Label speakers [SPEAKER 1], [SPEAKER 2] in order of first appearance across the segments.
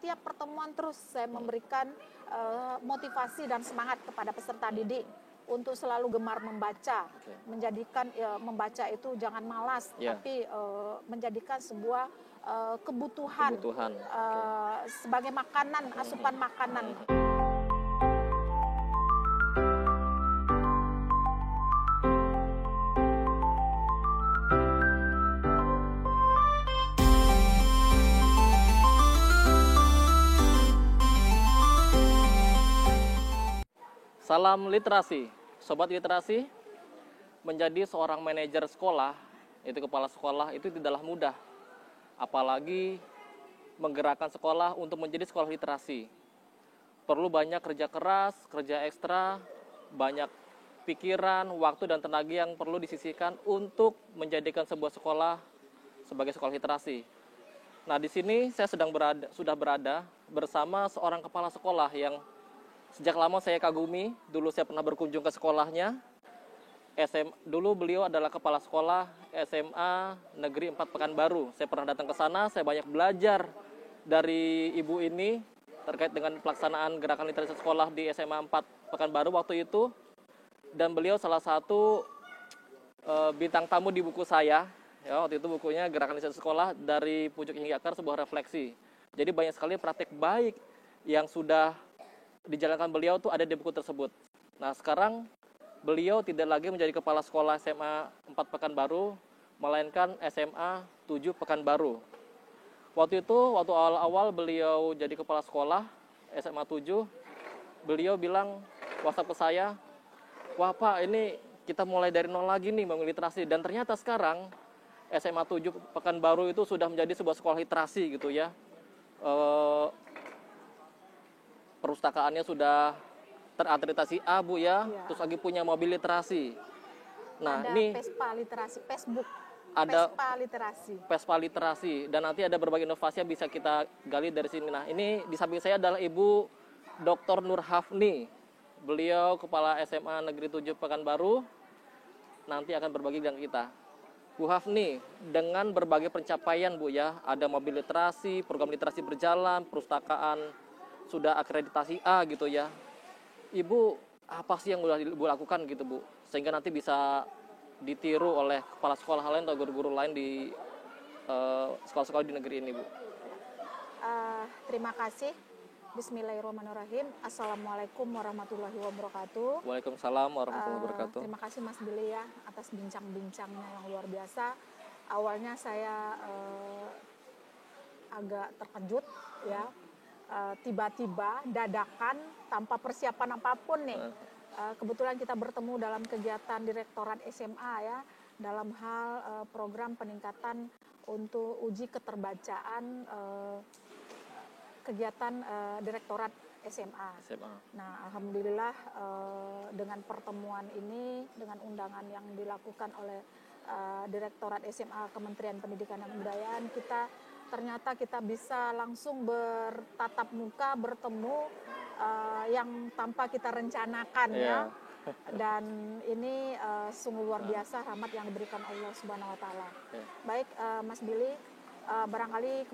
[SPEAKER 1] setiap pertemuan terus saya memberikan motivasi dan semangat kepada peserta didik untuk selalu gemar membaca, menjadikan membaca itu jangan malas, tapi menjadikan sebuah kebutuhan. Sebagai makanan, asupan makanan.
[SPEAKER 2] Salam literasi, sobat literasi. Menjadi seorang manajer sekolah, itu kepala sekolah, itu tidaklah mudah. Apalagi menggerakkan sekolah untuk menjadi sekolah literasi. Perlu banyak kerja keras, kerja ekstra, banyak pikiran, waktu dan tenaga yang perlu disisihkan untuk menjadikan sebuah sekolah sebagai sekolah literasi. Nah, di sini saya sudah berada bersama seorang kepala sekolah yang sejak lama saya kagumi. Dulu saya pernah berkunjung ke sekolahnya. Dulu beliau adalah kepala sekolah SMA Negeri 4 Pekanbaru. Saya pernah datang ke sana, saya banyak belajar dari ibu ini terkait dengan pelaksanaan gerakan literasi sekolah di SMA 4 Pekanbaru waktu itu. Dan beliau salah satu bintang tamu di buku saya. Ya, waktu itu bukunya Gerakan Literasi Sekolah dari Pucuk Hingga Akar, sebuah refleksi. Jadi banyak sekali praktik baik yang sudah dijalankan beliau tuh ada di buku tersebut. Nah, sekarang beliau tidak lagi menjadi kepala sekolah SMA 4 Pekanbaru, melainkan SMA 7 Pekanbaru. Waktu awal-awal beliau jadi kepala sekolah SMA 7, beliau bilang WhatsApp ke saya, "Wah Pak, ini kita mulai dari nol lagi nih bangun literasi." Dan ternyata sekarang SMA 7 Pekanbaru itu sudah menjadi sebuah sekolah literasi gitu ya. Perpustakaannya sudah terakreditasi A, Bu ya. Terus lagi punya mobil literasi. Nah,
[SPEAKER 1] ada
[SPEAKER 2] ini
[SPEAKER 1] Vespa literasi, Facebook.
[SPEAKER 2] Ada
[SPEAKER 1] Vespa
[SPEAKER 2] literasi dan nanti ada berbagai inovasi yang bisa kita gali dari sini. Nah, ini di samping saya adalah Ibu Dr. Nur Hafni. Beliau kepala SMA Negeri 7 Pekanbaru. Nanti akan berbagi dengan kita. Bu Hafni, dengan berbagai pencapaian Bu ya, ada mobil literasi, program literasi berjalan, perpustakaan sudah akreditasi A gitu ya. Ibu, apa sih yang sudah Ibu lakukan gitu Bu, sehingga nanti bisa ditiru oleh kepala sekolah lain atau guru-guru lain di sekolah-sekolah di negeri ini Bu?
[SPEAKER 1] Terima kasih. Bismillahirrahmanirrahim. Assalamualaikum warahmatullahi wabarakatuh.
[SPEAKER 2] Waalaikumsalam warahmatullahi wabarakatuh.
[SPEAKER 1] Terima kasih Mas Billy ya atas bincang-bincangnya yang luar biasa. Awalnya saya agak terkejut ya. Tiba-tiba dadakan tanpa persiapan apapun nih. Kebetulan kita bertemu dalam kegiatan Direktorat SMA ya, dalam hal program peningkatan untuk uji keterbacaan kegiatan Direktorat SMA. Nah, alhamdulillah dengan pertemuan ini, dengan undangan yang dilakukan oleh Direktorat SMA Kementerian Pendidikan dan Kebudayaan, ternyata kita bisa langsung bertatap muka, bertemu yang tanpa kita rencanakan ya. Dan ini sungguh luar biasa rahmat yang diberikan Allah Subhanahu wa taala. Baik Mas Billy, barangkali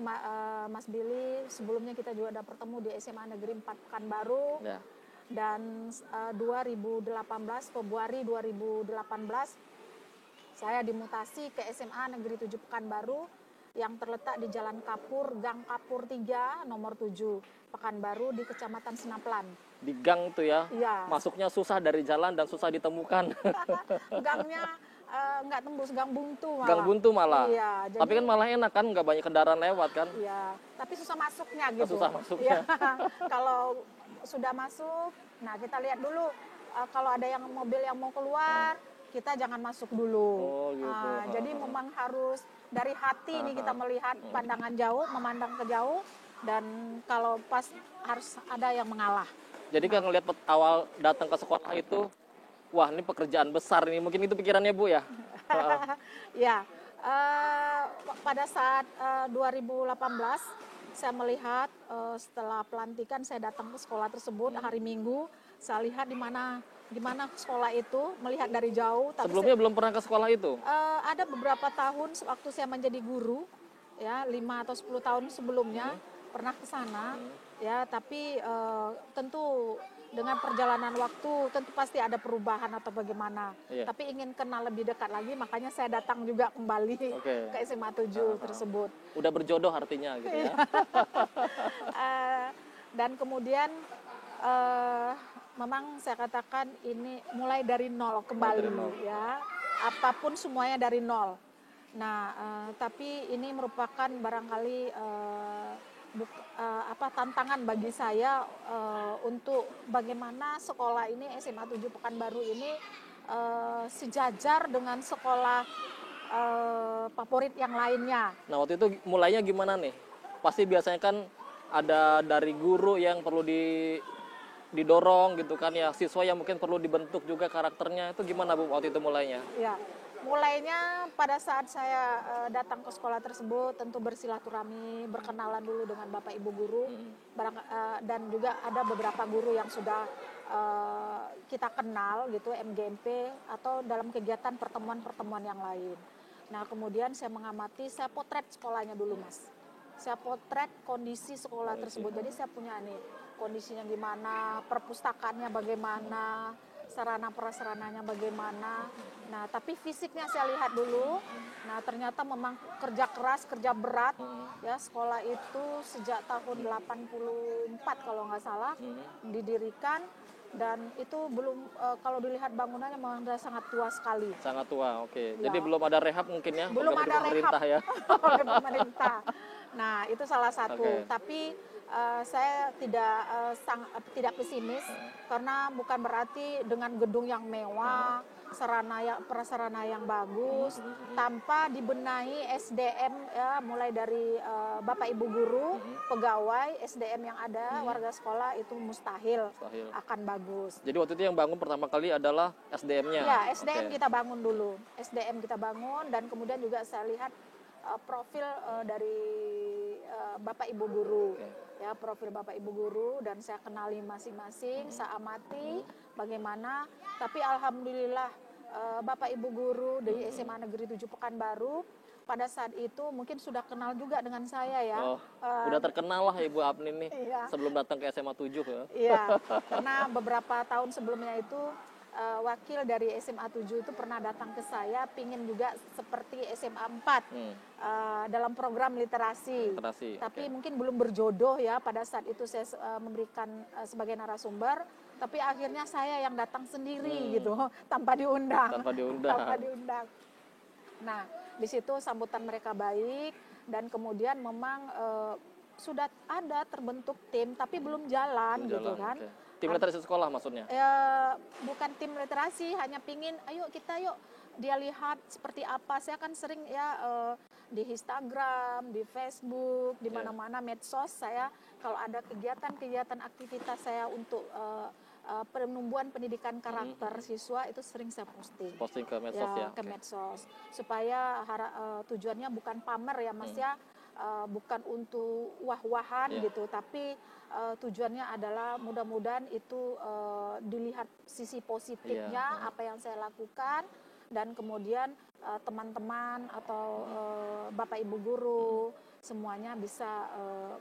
[SPEAKER 1] Mas Billy sebelumnya kita juga ada bertemu di SMA Negeri 4 Pekanbaru. Dan 2018 Februari 2018 saya dimutasi ke SMA Negeri 7 Pekanbaru yang terletak di Jalan Kapur, Gang Kapur 3, nomor 7, Pekanbaru di Kecamatan Sinaplan.
[SPEAKER 2] Di gang tuh ya?
[SPEAKER 1] Iya.
[SPEAKER 2] Masuknya susah dari jalan dan susah ditemukan.
[SPEAKER 1] Gangnya nggak tembus, gang buntu malah.
[SPEAKER 2] Gang buntu malah?
[SPEAKER 1] Iya. Jadi,
[SPEAKER 2] tapi kan malah enak kan, nggak banyak kendaraan lewat kan?
[SPEAKER 1] Iya, tapi susah masuknya gitu.
[SPEAKER 2] Susah masuknya.
[SPEAKER 1] Ya, kalau sudah masuk, nah kita lihat dulu, kalau ada yang mobil yang mau keluar, kita jangan masuk dulu.
[SPEAKER 2] Oh, gitu.
[SPEAKER 1] Jadi memang harus dari hati ini kita melihat pandangan jauh, memandang ke jauh, dan kalau pas harus ada yang mengalah.
[SPEAKER 2] Jadi kan ngelihat awal datang ke sekolah itu, wah ini pekerjaan besar ini, mungkin itu pikirannya Bu ya?
[SPEAKER 1] Ya, pada saat 2018 saya melihat setelah pelantikan saya datang ke sekolah tersebut hari Minggu, saya lihat gimana sekolah itu, melihat dari jauh. Tapi
[SPEAKER 2] sebelumnya belum pernah ke sekolah itu?
[SPEAKER 1] Ada beberapa tahun waktu saya menjadi guru, ya 5 atau 10 tahun sebelumnya, pernah ke sana, ya, tapi tentu dengan perjalanan waktu tentu pasti ada perubahan atau bagaimana. Tapi ingin kenal lebih dekat lagi, makanya saya datang juga kembali ke SMA 7 tersebut.
[SPEAKER 2] Udah berjodoh artinya gitu ya.
[SPEAKER 1] Dan kemudian memang saya katakan ini mulai dari nol kembali, ya. Apapun semuanya dari nol. Nah, tapi ini merupakan barangkali tantangan bagi saya untuk bagaimana sekolah ini SMA 7 Pekanbaru ini sejajar dengan sekolah favorit yang lainnya.
[SPEAKER 2] Nah, waktu itu mulainya gimana nih? Pasti biasanya kan ada dari guru yang perlu didorong gitu kan ya, siswa yang mungkin perlu dibentuk juga karakternya. Itu gimana Bu waktu itu mulainya?
[SPEAKER 1] Ya. Mulainya pada saat saya datang ke sekolah tersebut tentu bersilaturahmi, berkenalan dulu dengan Bapak Ibu guru, dan juga ada beberapa guru yang sudah kita kenal gitu, MGMP atau dalam kegiatan pertemuan-pertemuan yang lain. Nah, kemudian saya mengamati, saya potret sekolahnya dulu, Mas. Saya potret kondisi sekolah tersebut. Jadi saya punya nih kondisinya gimana, perpustakaannya bagaimana, sarana prasarananya bagaimana. Nah, tapi fisiknya saya lihat dulu. Nah, ternyata memang kerja keras, kerja berat. Ya, sekolah itu sejak tahun 84 kalau nggak salah didirikan, dan itu belum kalau dilihat bangunannya memang sudah sangat tua sekali.
[SPEAKER 2] Sangat tua, oke.
[SPEAKER 1] Ya.
[SPEAKER 2] Jadi belum ada rehab mungkin ya?
[SPEAKER 1] Belum ada rehab
[SPEAKER 2] ya.
[SPEAKER 1] oleh pemerintah. Nah, itu salah satu. Tapi saya tidak pesimis karena bukan berarti dengan gedung yang mewah, prasarana yang bagus, tanpa dibenahi SDM ya, mulai dari Bapak Ibu guru, pegawai, SDM yang ada, warga sekolah itu mustahil akan bagus.
[SPEAKER 2] Jadi waktu itu yang bangun pertama kali adalah SDM-nya?
[SPEAKER 1] Ya, SDM kita bangun dulu. SDM kita bangun, dan kemudian juga saya lihat profil dari Bapak Ibu guru. Ya, profil Bapak Ibu guru, dan saya kenali masing-masing, saya amati bagaimana. Tapi alhamdulillah Bapak Ibu guru dari SMA Negeri 7 Pekanbaru pada saat itu mungkin sudah kenal juga dengan saya ya.
[SPEAKER 2] Udah terkenal lah Ibu Apni nih sebelum datang ke SMA 7 ya.
[SPEAKER 1] Iya, karena beberapa tahun sebelumnya itu wakil dari SMA 7 itu pernah datang ke saya, pingin juga seperti SMA 4 dalam program literasi. Tapi mungkin belum berjodoh ya, pada saat itu saya memberikan sebagai narasumber, tapi akhirnya saya yang datang sendiri gitu, tanpa diundang. Nah, di situ sambutan mereka baik, dan kemudian memang sudah ada terbentuk tim, tapi belum jalan gitu kan.
[SPEAKER 2] Tim literasi sekolah maksudnya?
[SPEAKER 1] Bukan tim literasi, hanya pingin, ayo kita yuk dia lihat seperti apa. Saya kan sering ya di Instagram, di Facebook, di mana-mana medsos saya, kalau ada kegiatan-kegiatan aktivitas saya untuk penumbuhan pendidikan karakter siswa itu sering saya posting
[SPEAKER 2] ke medsos ya,
[SPEAKER 1] ke medsos, supaya tujuannya bukan pamer ya Mas ya, bukan untuk wah-wahan gitu, tapi tujuannya adalah mudah-mudahan itu dilihat sisi positifnya apa yang saya lakukan, dan kemudian teman-teman atau Bapak Ibu guru semuanya bisa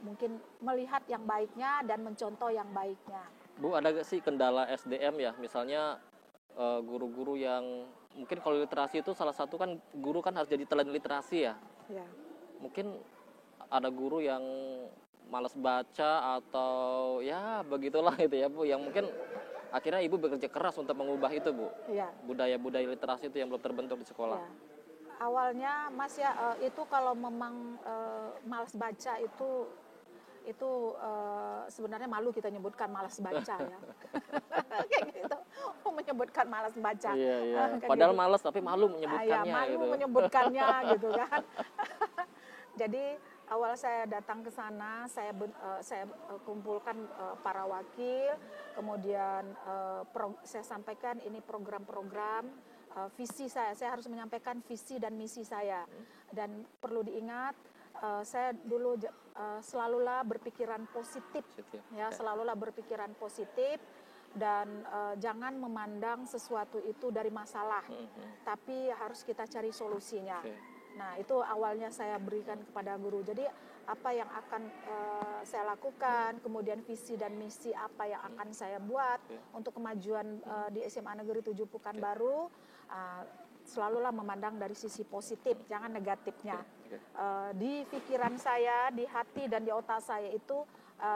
[SPEAKER 1] mungkin melihat yang baiknya dan mencontoh yang baiknya.
[SPEAKER 2] Bu, ada gak sih kendala SDM ya, misalnya guru-guru yang mungkin kalau literasi itu salah satu kan guru kan harus jadi teladan literasi ya. Mungkin ada guru yang malas baca atau ya begitulah gitu ya Bu, yang mungkin akhirnya Ibu bekerja keras untuk mengubah itu Bu, budaya-budaya literasi itu yang belum terbentuk di sekolah.
[SPEAKER 1] Awalnya Mas ya, itu kalau memang malas baca itu sebenarnya malu kita nyebutkan malas baca ya. Kayak gitu, menyebutkan malas baca.
[SPEAKER 2] Padahal gitu. Malas tapi malu menyebutkannya.
[SPEAKER 1] Malu gitu. Menyebutkannya gitu kan. Jadi awal saya datang ke sana, saya kumpulkan para wakil, kemudian saya sampaikan ini program-program, visi saya harus menyampaikan visi dan misi saya. Dan perlu diingat, saya dulu selalulah berpikiran positif, ya, selalulah berpikiran positif, dan jangan memandang sesuatu itu dari masalah, tapi harus kita cari solusinya. Nah, itu awalnya saya berikan kepada guru. Jadi apa yang akan saya lakukan, kemudian visi dan misi apa yang akan saya buat untuk kemajuan di SMA Negeri 7 Pekanbaru. Selalulah memandang dari sisi positif, jangan negatifnya. Di pikiran saya, di hati dan di otak saya itu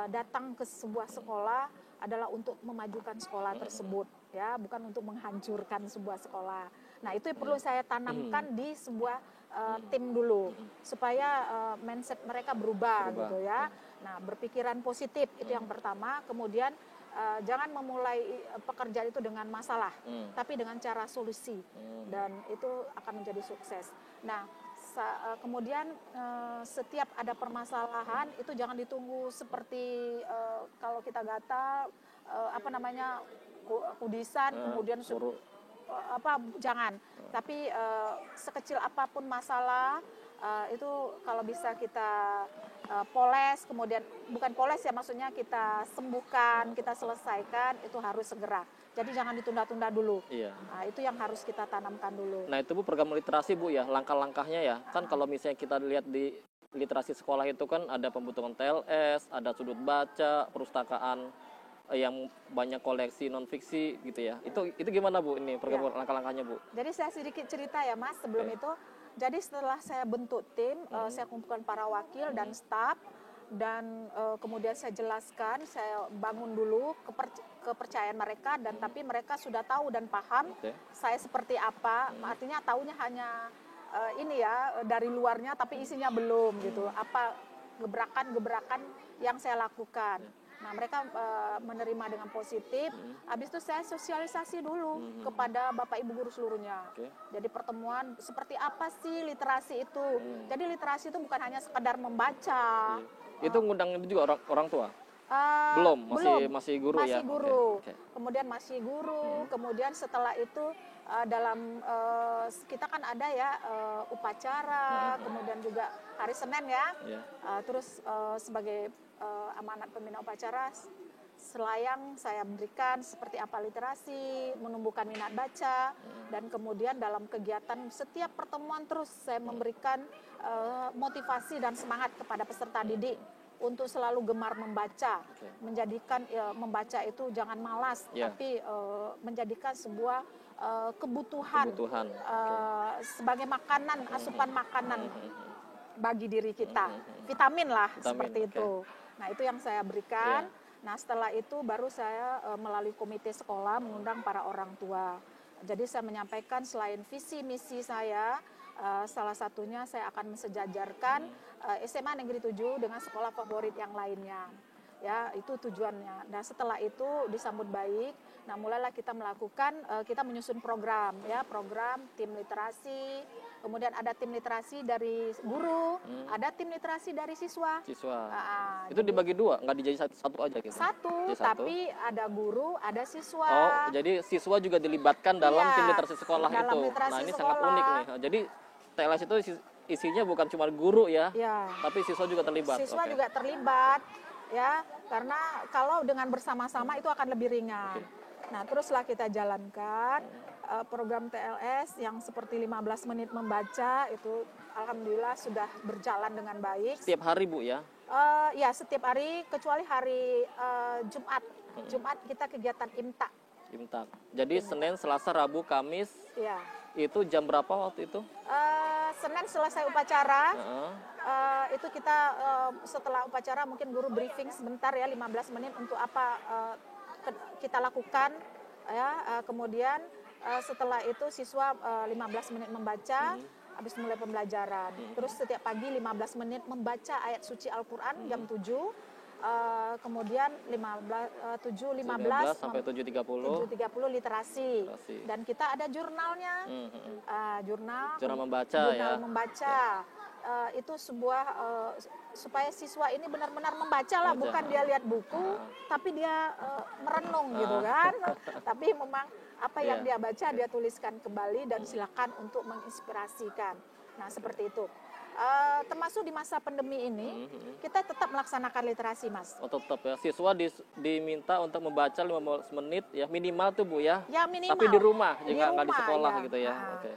[SPEAKER 1] datang ke sebuah sekolah adalah untuk memajukan sekolah tersebut, ya, bukan untuk menghancurkan sebuah sekolah. Nah, itu perlu saya tanamkan di sebuah tim dulu supaya mindset mereka berubah gitu ya. Nah, berpikiran positif itu yang pertama. Kemudian jangan memulai pekerjaan itu dengan masalah, tapi dengan cara solusi, dan itu akan menjadi sukses. Nah, kemudian setiap ada permasalahan itu jangan ditunggu seperti kalau kita gatal kudisan kemudian suruh jangan. Tapi sekecil apapun masalah itu kalau bisa kita poles, kemudian bukan poles ya, maksudnya kita sembuhkan, kita selesaikan, itu harus segera. Jadi jangan ditunda-tunda dulu.
[SPEAKER 2] Iya.
[SPEAKER 1] Nah, itu yang harus kita tanamkan dulu.
[SPEAKER 2] Nah, itu Bu, program literasi Bu ya, langkah-langkahnya ya. Kan kalau misalnya kita lihat di literasi sekolah itu kan ada pembentukan TLS, ada sudut baca, perpustakaan yang banyak koleksi non fiksi gitu ya. Itu gimana Bu ini program langkah-langkahnya Bu?
[SPEAKER 1] Jadi saya sedikit cerita ya Mas sebelum itu. Jadi setelah saya bentuk tim, saya kumpulkan para wakil dan staf, dan kemudian saya jelaskan, saya bangun dulu kepercayaan mereka, dan tapi mereka sudah tahu dan paham saya seperti apa. Artinya taunya hanya ini ya dari luarnya, tapi isinya belum gitu. Apa gebrakan-gebrakan yang saya lakukan. Nah, mereka menerima dengan positif. Habis itu saya sosialisasi dulu kepada Bapak Ibu guru seluruhnya. Jadi pertemuan seperti apa sih literasi itu. Jadi literasi itu bukan hanya sekedar membaca.
[SPEAKER 2] Itu ngundang juga orang tua? Belum, masih guru ya?
[SPEAKER 1] Masih guru. Kemudian masih guru, kemudian setelah itu dalam kita kan ada ya upacara, kemudian juga hari Senin ya. Terus sebagai amanat pembina upacara, selayang saya berikan seperti apa literasi, menumbuhkan minat baca, dan kemudian dalam kegiatan setiap pertemuan terus saya memberikan motivasi dan semangat kepada peserta didik untuk selalu gemar membaca, menjadikan membaca itu jangan malas, tapi menjadikan sebuah kebutuhan. Sebagai makanan, asupan makanan bagi diri kita, vitamin lah, seperti itu. Nah, itu yang saya berikan. Nah, setelah itu baru saya melalui komite sekolah mengundang para orang tua. Jadi saya menyampaikan selain visi misi saya, salah satunya saya akan mensejajarkan SMA Negeri 7 dengan sekolah favorit yang lainnya. Ya, itu tujuannya. Dan setelah itu disambut baik. Nah, mulailah kita melakukan, kita menyusun program, ya, program tim literasi. Kemudian ada tim literasi dari guru, ada tim literasi dari siswa.
[SPEAKER 2] Itu dibagi dua, nggak dijadi satu aja gitu?
[SPEAKER 1] Satu, tapi ada guru, ada siswa.
[SPEAKER 2] Oh, jadi siswa juga dilibatkan dalam tim literasi sekolah itu. Nah, ini sangat unik nih. Jadi TLS itu isinya bukan cuma guru ya, tapi siswa juga terlibat.
[SPEAKER 1] Siswa juga terlibat. Ya, karena kalau dengan bersama-sama itu akan lebih ringan. Nah, teruslah kita jalankan program TLS yang seperti 15 menit membaca itu alhamdulillah sudah berjalan dengan baik.
[SPEAKER 2] Setiap hari Bu ya?
[SPEAKER 1] Ya, setiap hari kecuali hari Jumat. Jumat kita kegiatan imtak.
[SPEAKER 2] Jadi Senin, Selasa, Rabu, Kamis.
[SPEAKER 1] Ya.
[SPEAKER 2] Itu jam berapa waktu itu?
[SPEAKER 1] Senin selesai upacara. Itu kita setelah upacara mungkin guru briefing sebentar ya 15 menit untuk apa kita lakukan ya. Kemudian setelah itu siswa 15 menit membaca, habis mulai pembelajaran. Terus setiap pagi 15 menit membaca ayat suci Al-Qur'an jam 7. Kemudian 7.15
[SPEAKER 2] sampai 7.30
[SPEAKER 1] literasi. Dan kita ada jurnalnya. Jurnal membaca. Itu sebuah supaya siswa ini benar-benar membaca lah, bukan dia lihat buku tapi dia merenung gitu kan. Tapi memang apa yang dia baca dia tuliskan kembali dan silakan untuk menginspirasikan. Nah, seperti itu. termasuk di masa pandemi ini, kita tetap melaksanakan literasi, Mas.
[SPEAKER 2] Oh, tetap ya. Siswa diminta untuk membaca 15 menit ya minimal tuh Bu ya.
[SPEAKER 1] Ya minimal.
[SPEAKER 2] Tapi di rumah, juga nggak di sekolah
[SPEAKER 1] ya.
[SPEAKER 2] gitu ya. Oke.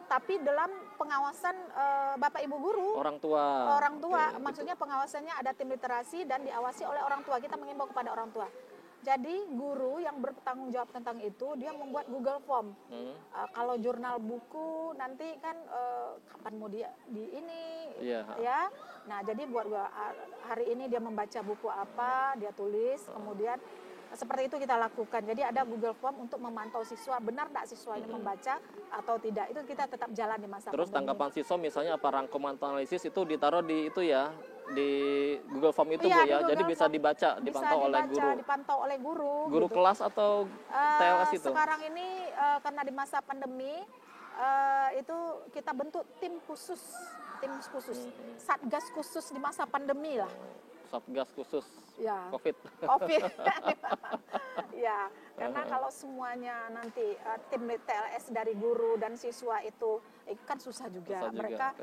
[SPEAKER 1] Tapi dalam pengawasan Bapak Ibu guru.
[SPEAKER 2] Orang tua.
[SPEAKER 1] Orang tua,
[SPEAKER 2] Oke,
[SPEAKER 1] maksudnya pengawasannya ada tim literasi dan diawasi oleh orang tua. Kita mengimbau kepada orang tua. Jadi guru yang bertanggung jawab tentang itu, dia membuat Google Form. Kalau jurnal buku nanti kan kapan mau di ini, ya. Nah jadi buat hari ini dia membaca buku apa, dia tulis, kemudian seperti itu kita lakukan. Jadi ada Google Form untuk memantau siswa, benar tidak siswanya membaca atau tidak. Itu kita tetap jalan di masa
[SPEAKER 2] Terus
[SPEAKER 1] pandemi.
[SPEAKER 2] tanggapan siswa misalnya apa rangkuman analisis itu ditaruh di itu ya, di Google Form itu Bu ya. Jadi bisa dibaca, dipantau oleh guru.
[SPEAKER 1] Dipantau oleh guru.
[SPEAKER 2] Guru gitu. Kelas atau TLS itu?
[SPEAKER 1] Sekarang ini karena di masa pandemi itu kita bentuk tim khusus, satgas khusus di masa pandemi lah.
[SPEAKER 2] Satgas khusus
[SPEAKER 1] ya.
[SPEAKER 2] COVID.
[SPEAKER 1] Ya, karena kalau semuanya nanti tim TLS dari guru dan siswa itu kan susah juga. Mereka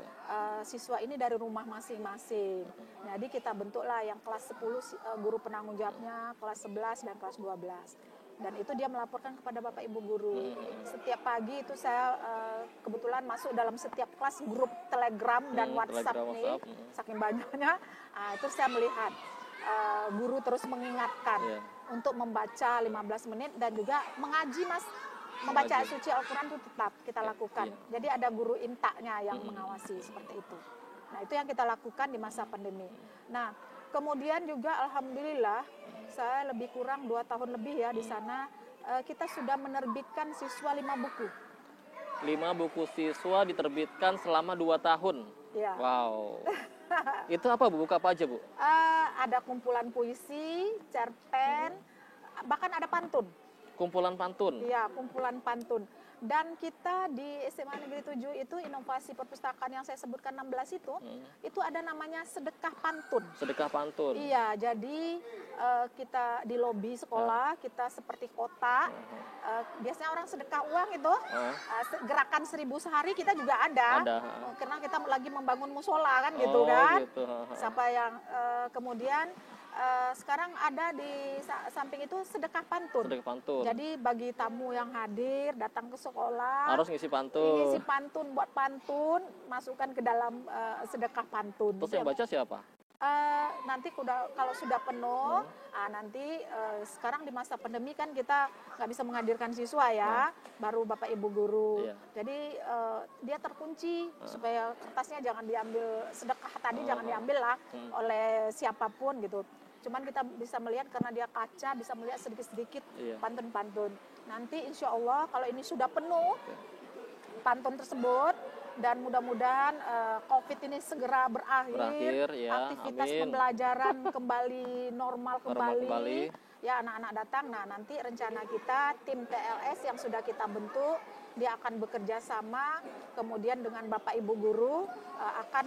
[SPEAKER 1] siswa ini dari rumah masing-masing. Jadi kita bentuklah yang kelas 10 guru penanggung jawabnya, kelas 11 dan kelas 12. Dan itu dia melaporkan kepada Bapak Ibu guru. Setiap pagi itu saya kebetulan masuk dalam setiap kelas grup Telegram dan WhatsApp nih, saking banyaknya. Itu saya melihat guru terus mengingatkan untuk membaca 15 menit dan juga mengaji, Mas. Membaca suci Al-Quran itu tetap kita lakukan. Jadi ada guru intaknya yang mengawasi seperti itu. Nah itu yang kita lakukan di masa pandemi. Nah kemudian juga alhamdulillah saya lebih kurang 2 tahun lebih ya di sana, kita sudah menerbitkan siswa 5 buku.
[SPEAKER 2] 5 buku siswa diterbitkan selama 2 tahun.
[SPEAKER 1] Ya.
[SPEAKER 2] Wow. Itu apa Bu? Buku apa aja Bu?
[SPEAKER 1] Ada kumpulan puisi, cerpen, bahkan ada pantun.
[SPEAKER 2] Kumpulan pantun?
[SPEAKER 1] Iya, kumpulan pantun. Dan kita di SMA Negeri 7 itu inovasi perpustakaan yang saya sebutkan 16 itu ada namanya sedekah pantun.
[SPEAKER 2] Sedekah pantun?
[SPEAKER 1] Iya, jadi kita di lobi sekolah, kita seperti kota, biasanya orang sedekah uang itu, gerakan 1000 sehari kita juga ada. Karena kita lagi membangun musola kan gitu kan. Gitu. Sampai yang kemudian sekarang ada di samping itu sedekah pantun.
[SPEAKER 2] Sedekah pantun.
[SPEAKER 1] Jadi bagi tamu yang hadir datang ke sekolah
[SPEAKER 2] harus ngisi pantun.
[SPEAKER 1] Ngisi pantun, buat pantun, masukkan ke dalam sedekah pantun.
[SPEAKER 2] Terus yang baca siapa?
[SPEAKER 1] Nanti kalau sudah penuh, nanti sekarang di masa pandemi kan kita nggak bisa menghadirkan siswa ya, baru Bapak Ibu guru. Jadi dia terkunci supaya kertasnya jangan diambil, sedekah tadi jangan diambil lah oleh siapapun gitu. Cuman kita bisa melihat karena dia kaca, bisa melihat sedikit-sedikit pantun-pantun. Nanti insya Allah kalau ini sudah penuh pantun tersebut, dan mudah-mudahan COVID ini segera berakhir aktivitas pembelajaran kembali normal kembali. Ya anak-anak datang. Nah nanti rencana kita tim TLS yang sudah kita bentuk, dia akan bekerja sama kemudian dengan Bapak Ibu guru akan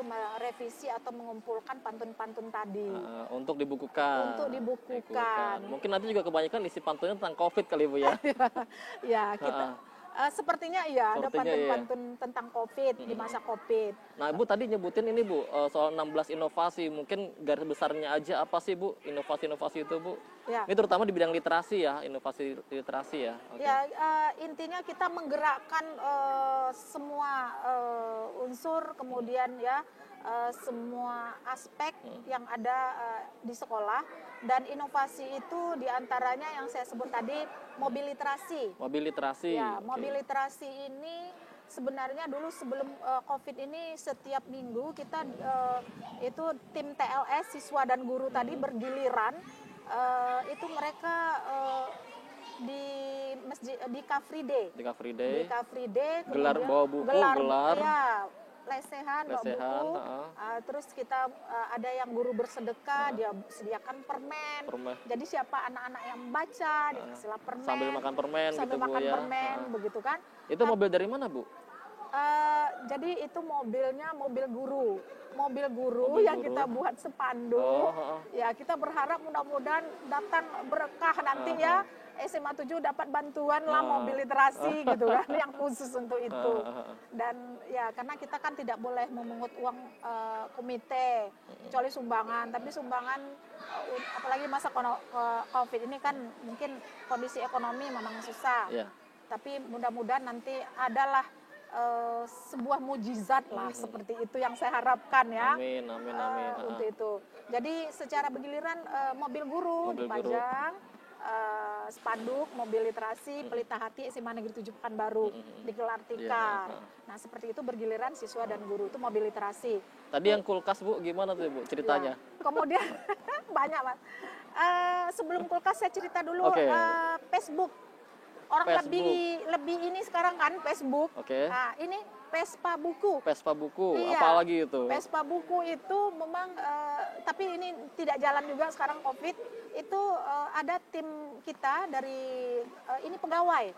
[SPEAKER 1] merevisi atau mengumpulkan pantun-pantun tadi
[SPEAKER 2] untuk dibukukan. Mungkin nanti juga kebanyakan isi pantunnya tentang COVID kali Bu ya.
[SPEAKER 1] Ya kita sepertinya iya, ada pantun-pantun tentang COVID, di masa COVID.
[SPEAKER 2] Nah Bu tadi nyebutin ini Bu, soal 16 inovasi, mungkin garis besarnya aja apa sih Bu inovasi-inovasi itu Bu? Ya. Ini terutama di bidang literasi ya, inovasi literasi ya.
[SPEAKER 1] Ya, intinya kita menggerakkan semua unsur, kemudian ya semua aspek yang ada di sekolah. Dan inovasi itu diantaranya yang saya sebut tadi mobil literasi.
[SPEAKER 2] Mobil literasi.
[SPEAKER 1] Ya, mobil literasi ini sebenarnya dulu sebelum COVID ini setiap minggu kita itu tim TLS siswa dan guru tadi bergiliran itu mereka di masjid di Car Free Day.
[SPEAKER 2] Di Car Free Day.
[SPEAKER 1] Di Car Free Day.
[SPEAKER 2] Gelar bawa buku, gelar.
[SPEAKER 1] Ya, lesehan bawa buku. Terus kita ada yang guru bersedekah, dia sediakan permen. Jadi siapa anak-anak yang membaca, dikasihlah permen.
[SPEAKER 2] Sambil makan permen
[SPEAKER 1] sambil
[SPEAKER 2] gitu
[SPEAKER 1] makan
[SPEAKER 2] Bu ya.
[SPEAKER 1] Permen, begitu kan.
[SPEAKER 2] Itu mobil dari mana Bu?
[SPEAKER 1] Jadi itu mobilnya mobil guru yang kita buat spanduk. Ya, kita berharap mudah-mudahan datang berkah nanti ya. SMA 7 dapat bantuan lah mobil literasi gitu kan, yang khusus untuk itu. Dan ya karena kita kan tidak boleh memungut uang komite, kecuali sumbangan. Tapi sumbangan, apalagi masa COVID ini kan mungkin kondisi ekonomi memang susah. Tapi mudah-mudahan nanti adalah sebuah mujizat lah, seperti itu yang saya harapkan ya.
[SPEAKER 2] Amin.
[SPEAKER 1] Untuk itu. Jadi secara bergiliran mobil guru dipajang, spanduk mobil literasi Pelita Hati SMA Negeri 7 Pekanbaru digelar tikar. Nah, seperti itu bergiliran siswa dan guru, itu mobil literasi.
[SPEAKER 2] Tadi yang kulkas Bu, gimana tuh Bu ceritanya?
[SPEAKER 1] Ya. Kemudian banyak Mas. Sebelum kulkas saya cerita dulu Facebook. Orang lebih ini sekarang kan Facebook. Nah, ini Vespa buku. Iya,
[SPEAKER 2] apalagi itu?
[SPEAKER 1] Vespa buku itu memang, tapi ini tidak jalan juga sekarang COVID. Itu ada tim kita dari ini pegawai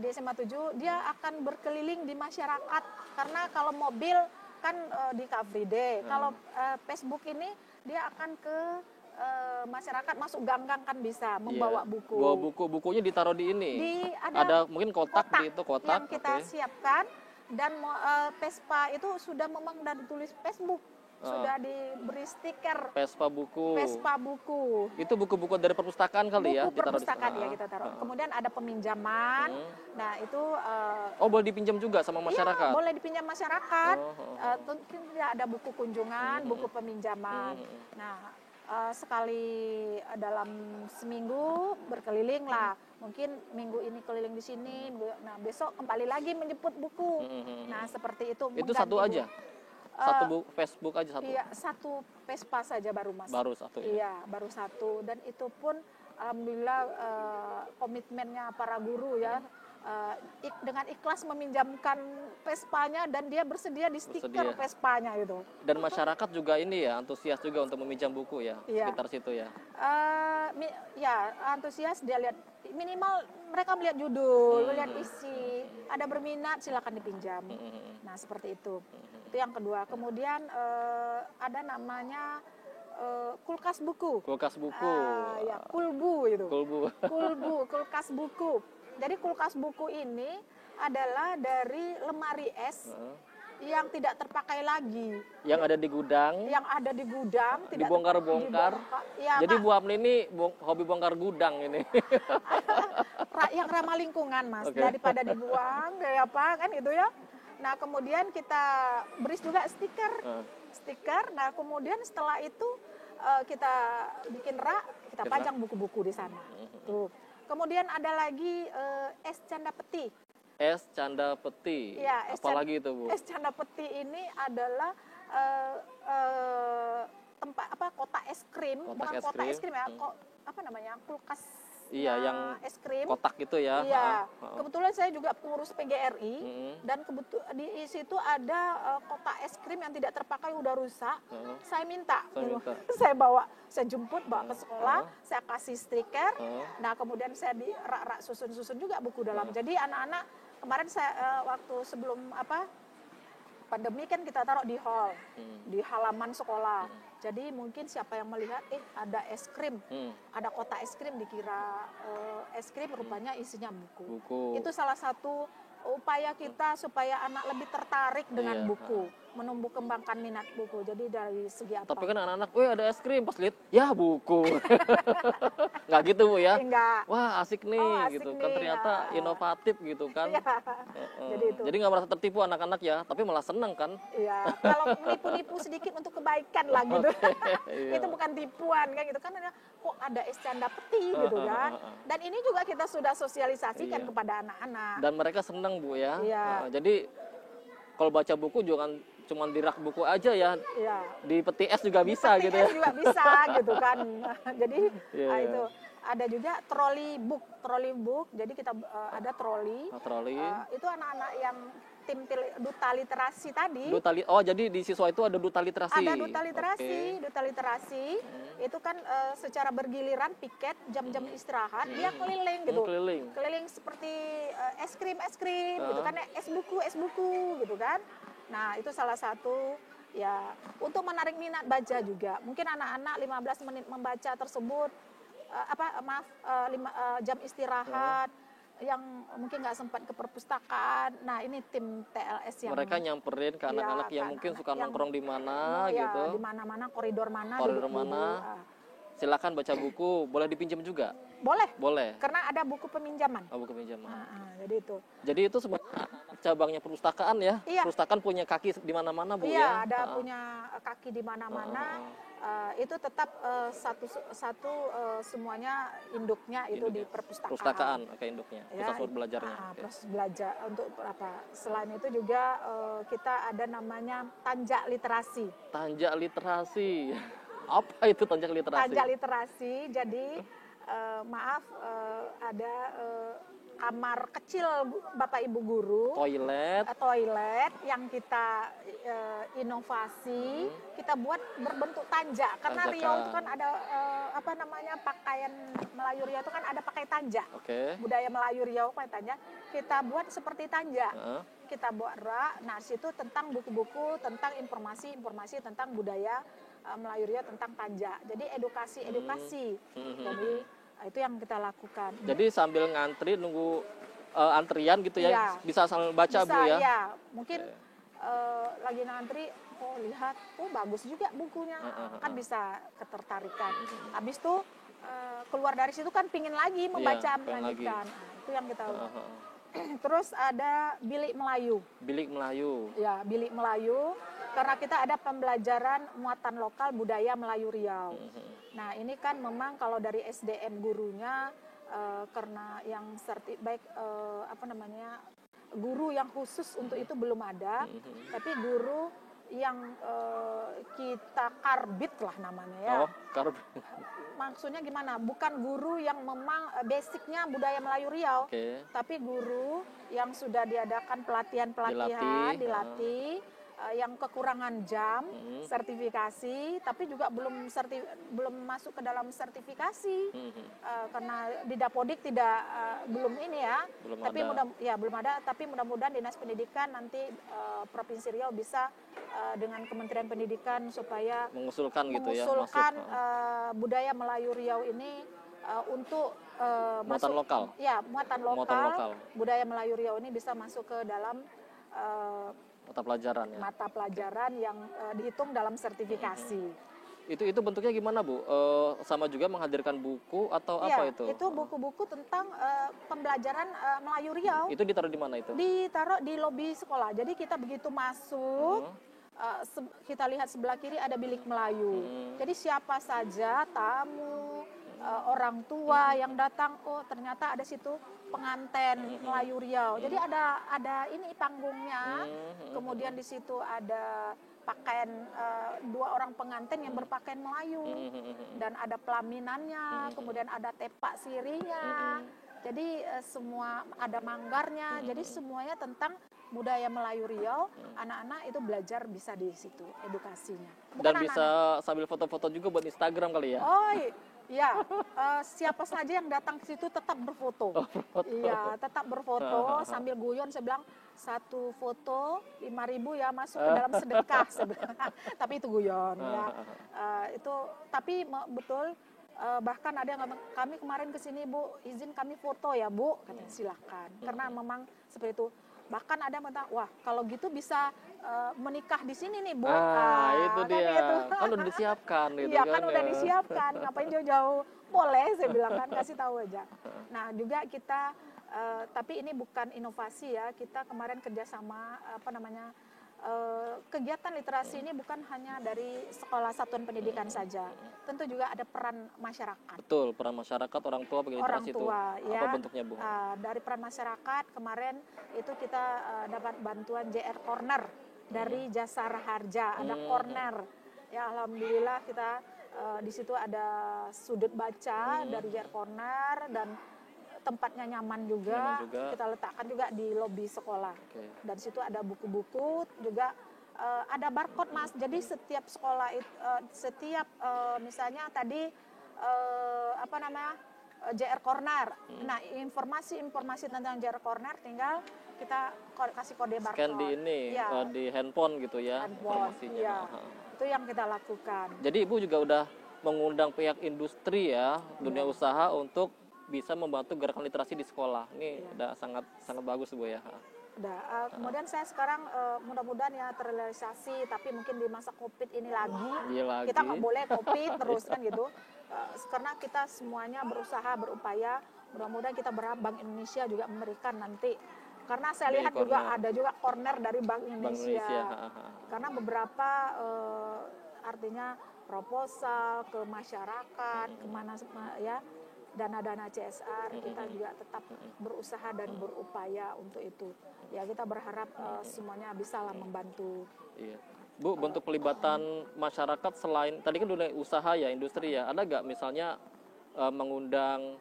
[SPEAKER 1] di SMA 7, dia akan berkeliling di masyarakat. Karena kalau mobil kan di Car Free Day. Kalau Facebook ini dia akan ke masyarakat, masuk gang-gang kan bisa membawa buku.
[SPEAKER 2] Bawa bukunya ditaruh di ini. Ada mungkin kotak di itu, kotak
[SPEAKER 1] yang kita siapkan, dan Vespa itu sudah memang sudah ditulis Facebook. Sudah diberi stiker
[SPEAKER 2] Vespa buku.
[SPEAKER 1] Itu
[SPEAKER 2] buku-buku dari perpustakaan kali ya?
[SPEAKER 1] Buku perpustakaan ya kita taruh. Kemudian ada peminjaman. Nah itu
[SPEAKER 2] boleh dipinjam juga sama masyarakat?
[SPEAKER 1] Iya, boleh dipinjam masyarakat. Mungkin ada buku kunjungan, buku peminjaman. Nah, sekali dalam seminggu berkeliling lah. Mungkin minggu ini keliling di sini, nah besok kembali lagi menjemput buku. Nah seperti itu.
[SPEAKER 2] Itu satu aja? Satu Facebook aja satu?
[SPEAKER 1] Iya, satu Vespa saja baru Mas.
[SPEAKER 2] Baru satu ya?
[SPEAKER 1] Iya, baru satu. Dan itu pun alhamdulillah komitmennya para guru ya. Dengan ikhlas meminjamkan Vespanya, dan dia bersedia di stiker Vespanya gitu.
[SPEAKER 2] Dan masyarakat juga ini ya, antusias juga untuk meminjam buku ya, sekitar situ ya?
[SPEAKER 1] Ya, antusias, dia lihat, minimal mereka melihat judul, melihat isi, ada berminat silakan dipinjam. Nah seperti itu. Itu yang kedua. Kemudian ada namanya kulkas buku. Ya, kulbu itu. Kulkas buku. Jadi kulkas buku ini adalah dari lemari es yang tidak terpakai lagi.
[SPEAKER 2] Yang ada di gudang. Dibongkar-bongkar. Ya, jadi Bu Apni ini hobi bongkar gudang ini.
[SPEAKER 1] Yang ramah lingkungan Mas. Daripada dibuang, kan itu ya. Nah kemudian kita beri juga stiker. Nah kemudian setelah itu kita bikin rak, kita pajang buku-buku di sana. Tuh. Kemudian ada lagi es canda peti.
[SPEAKER 2] Es canda peti.
[SPEAKER 1] Ya,
[SPEAKER 2] apalagi itu Bu?
[SPEAKER 1] Es canda peti ini adalah tempat kotak es krim, bukan kotak es krim ya, apa namanya, kulkas.
[SPEAKER 2] Iya, yang
[SPEAKER 1] es krim.
[SPEAKER 2] Kotak itu ya.
[SPEAKER 1] Iya. Kebetulan saya juga pengurus PGRI dan di situ ada kotak es krim yang tidak terpakai, udah rusak. Saya minta. Saya jemput bawa ke sekolah, saya kasih stiker. Nah, kemudian saya di rak-rak susun-susun juga buku dalam. Jadi anak-anak kemarin saya waktu sebelum pandemi kan kita taruh di hall, di halaman sekolah. Jadi mungkin siapa yang melihat, ada es krim, ada kotak es krim, dikira es krim, rupanya isinya buku. Itu salah satu upaya kita supaya anak lebih tertarik dengan buku, menumbuh kembangkan minat buku. Jadi dari segi apa?
[SPEAKER 2] Tapi kan anak-anak, ada es krim, pas lihat, ya buku. Nggak gitu Bu ya?
[SPEAKER 1] Enggak.
[SPEAKER 2] Wah asik nih, gitu kan, ternyata inovatif gitu kan. Jadi nggak merasa tertipu anak-anak ya, tapi malah senang kan?
[SPEAKER 1] Iya, kalau nipu-nipu sedikit untuk kebaikan lah gitu. Itu bukan tipuan kan gitu kan, kok ada es canda peti gitu kan. Dan ini juga kita sudah sosialisasikan kepada anak-anak.
[SPEAKER 2] Dan mereka senang Bu ya.
[SPEAKER 1] Jadi
[SPEAKER 2] kalau baca buku jangan cuma di rak buku aja ya. Di peti es juga bisa gitu ya.
[SPEAKER 1] Juga bisa gitu kan. Jadi itu ada juga trolley book. Jadi kita ada troli.
[SPEAKER 2] Troli.
[SPEAKER 1] Itu anak-anak yang duta literasi tadi.
[SPEAKER 2] Oh, jadi di siswa itu ada duta literasi.
[SPEAKER 1] Ada duta literasi. Duta literasi itu kan secara bergiliran piket jam-jam istirahat dia keliling gitu. Keliling seperti es krim gitu kan, es buku gitu kan. Nah, itu salah satu ya untuk menarik minat baca juga. Mungkin anak-anak 15 menit membaca tersebut jam istirahat yang mungkin nggak sempat ke perpustakaan. Nah, ini tim TLS yang
[SPEAKER 2] mereka nyamperin ke anak-anak yang mungkin suka nongkrong di mana gitu.
[SPEAKER 1] Di mana-mana, koridor mana.
[SPEAKER 2] Silakan baca buku, boleh dipinjam juga? Boleh.
[SPEAKER 1] Karena ada buku peminjaman.
[SPEAKER 2] Buku peminjaman.
[SPEAKER 1] Jadi
[SPEAKER 2] itu sebenarnya cabangnya perpustakaan ya.
[SPEAKER 1] Iya.
[SPEAKER 2] Perpustakaan punya kaki di mana-mana, Bu,
[SPEAKER 1] iya,
[SPEAKER 2] ya.
[SPEAKER 1] Ada punya kaki di mana-mana. Itu tetap satu semuanya induknya itu di perpustakaan.
[SPEAKER 2] Perpustakaan induknya. Pusat belajarnya.
[SPEAKER 1] Proses belajar untuk apa? Selain itu juga kita ada namanya Tanjak Literasi.
[SPEAKER 2] Tanjak Literasi. Apa itu Tanjak Literasi?
[SPEAKER 1] Tanjak Literasi, jadi ada kamar kecil Bapak Ibu guru, toilet yang kita inovasi, kita buat berbentuk tanjak karena Riau itu kan ada pakaian Melayu Riau itu kan ada pakai tanjak. Budaya Melayu Riau pakai tanjak, kita buat seperti tanjak. Kita buat rak, nah situ tentang buku-buku, tentang informasi tentang budaya Melayu Riau tentang tanjak. Jadi edukasi. Jadi itu yang kita lakukan.
[SPEAKER 2] Jadi sambil ngantri nunggu antrian gitu ya, bisa sambil baca, Bu ya?
[SPEAKER 1] Iya, mungkin lagi ngantri, lihat, bagus juga bukunya, kan bisa ketertarikan. Habis itu keluar dari situ kan pingin lagi membaca, melanjutkan. Itu yang kita Terus ada Bilik Melayu. Ya, Bilik Melayu. Karena kita ada pembelajaran muatan lokal budaya Melayu Riau. Nah, ini kan memang kalau dari SDM gurunya karena yang guru yang khusus untuk itu belum ada, tapi guru yang kita karbit lah namanya ya.
[SPEAKER 2] Karbit.
[SPEAKER 1] Maksudnya gimana? Bukan guru yang memang basicnya budaya Melayu Riau, tapi guru yang sudah diadakan pelatihan, dilatih, yang kekurangan jam, sertifikasi, tapi juga belum masuk ke dalam sertifikasi karena di Dapodik belum ini ya, belum ada. Tapi mudah-mudahan Dinas Pendidikan nanti Provinsi Riau bisa dengan Kementerian Pendidikan supaya mengusulkan budaya Melayu Riau ini untuk
[SPEAKER 2] muatan lokal.
[SPEAKER 1] Ya, muatan lokal. Budaya Melayu Riau ini bisa masuk ke dalam mata pelajaran yang dihitung dalam sertifikasi.
[SPEAKER 2] Itu bentuknya gimana, Bu? Sama juga menghadirkan buku atau apa itu?
[SPEAKER 1] Itu buku-buku tentang pembelajaran Melayu Riau.
[SPEAKER 2] Itu ditaruh di mana itu?
[SPEAKER 1] Ditaruh di lobi sekolah. Jadi kita begitu masuk, kita lihat sebelah kiri ada bilik Melayu. Jadi siapa saja tamu, orang tua yang datang, ternyata ada situ pengantin Melayu Riau. Jadi ada ini panggungnya. Kemudian di situ ada pakaian 2 orang pengantin yang berpakaian Melayu dan ada pelaminannya, kemudian ada tepak sirinya. Jadi semua ada manggarnya. Jadi semuanya tentang budaya Melayu Riau. Anak-anak itu belajar bisa di situ edukasinya.
[SPEAKER 2] Dan bisa sambil foto-foto juga buat Instagram kali ya?
[SPEAKER 1] Iya, siapa saja yang datang ke situ tetap berfoto. Iya, tetap berfoto sambil guyon. Saya bilang 1 foto 5.000 ya masuk ke dalam sedekah. Tapi itu guyon ya. Tapi betul. Bahkan ada yang ngomong, kami kemarin kesini Bu, izin kami foto ya Bu, katanya silakan. Karena memang seperti itu. Bahkan ada yang bilang, wah kalau gitu bisa menikah di sini nih Bu.
[SPEAKER 2] Itu dia. Kan udah disiapkan gitu.
[SPEAKER 1] Iya kan udah disiapkan, ngapain jauh-jauh. Boleh saya bilang kan, kasih tahu aja. Nah juga kita, tapi ini bukan inovasi ya, kita kemarin kerjasama kegiatan literasi ini bukan hanya dari sekolah satuan pendidikan saja, tentu juga ada peran masyarakat.
[SPEAKER 2] Betul, peran masyarakat, orang tua bagi literasi itu.
[SPEAKER 1] Ya,
[SPEAKER 2] apa bentuknya, Bu?
[SPEAKER 1] Dari peran masyarakat kemarin itu kita dapat bantuan JR Corner dari Jasa Raharja, ada corner. Ya alhamdulillah kita di situ ada sudut baca dari JR Corner dan tempatnya nyaman juga. Kita letakkan juga di lobi sekolah. Dan situ ada buku-buku juga, ada barcode Mas. Jadi setiap sekolah setiap misalnya tadi JR Corner. Nah, informasi tentang JR Corner tinggal kita kasih kode barcode.
[SPEAKER 2] Scan di ini, di handphone gitu ya, informasinya.
[SPEAKER 1] Iya. Itu yang kita lakukan.
[SPEAKER 2] Jadi Ibu juga udah mengundang pihak industri ya, dunia usaha untuk bisa membantu gerakan literasi di sekolah. Ini udah sangat bagus Bu ya.
[SPEAKER 1] Kemudian saya sekarang mudah-mudahan ya terrealisasi, tapi mungkin di masa COVID ini lagi. Kita nggak boleh COVID terus kan gitu. Karena kita semuanya berusaha, berupaya, mudah-mudahan kita berharap Bank Indonesia juga memberikan nanti. Karena saya lihat juga ada juga corner dari Bank Indonesia. Karena beberapa artinya proposal ke masyarakat, kemana ya, dana-dana CSR, kita juga tetap berusaha dan berupaya untuk itu. Ya kita berharap semuanya bisa lah membantu.
[SPEAKER 2] Iya. Bu, bentuk pelibatan masyarakat selain tadi kan dunia usaha ya, industri ya, ada nggak misalnya mengundang,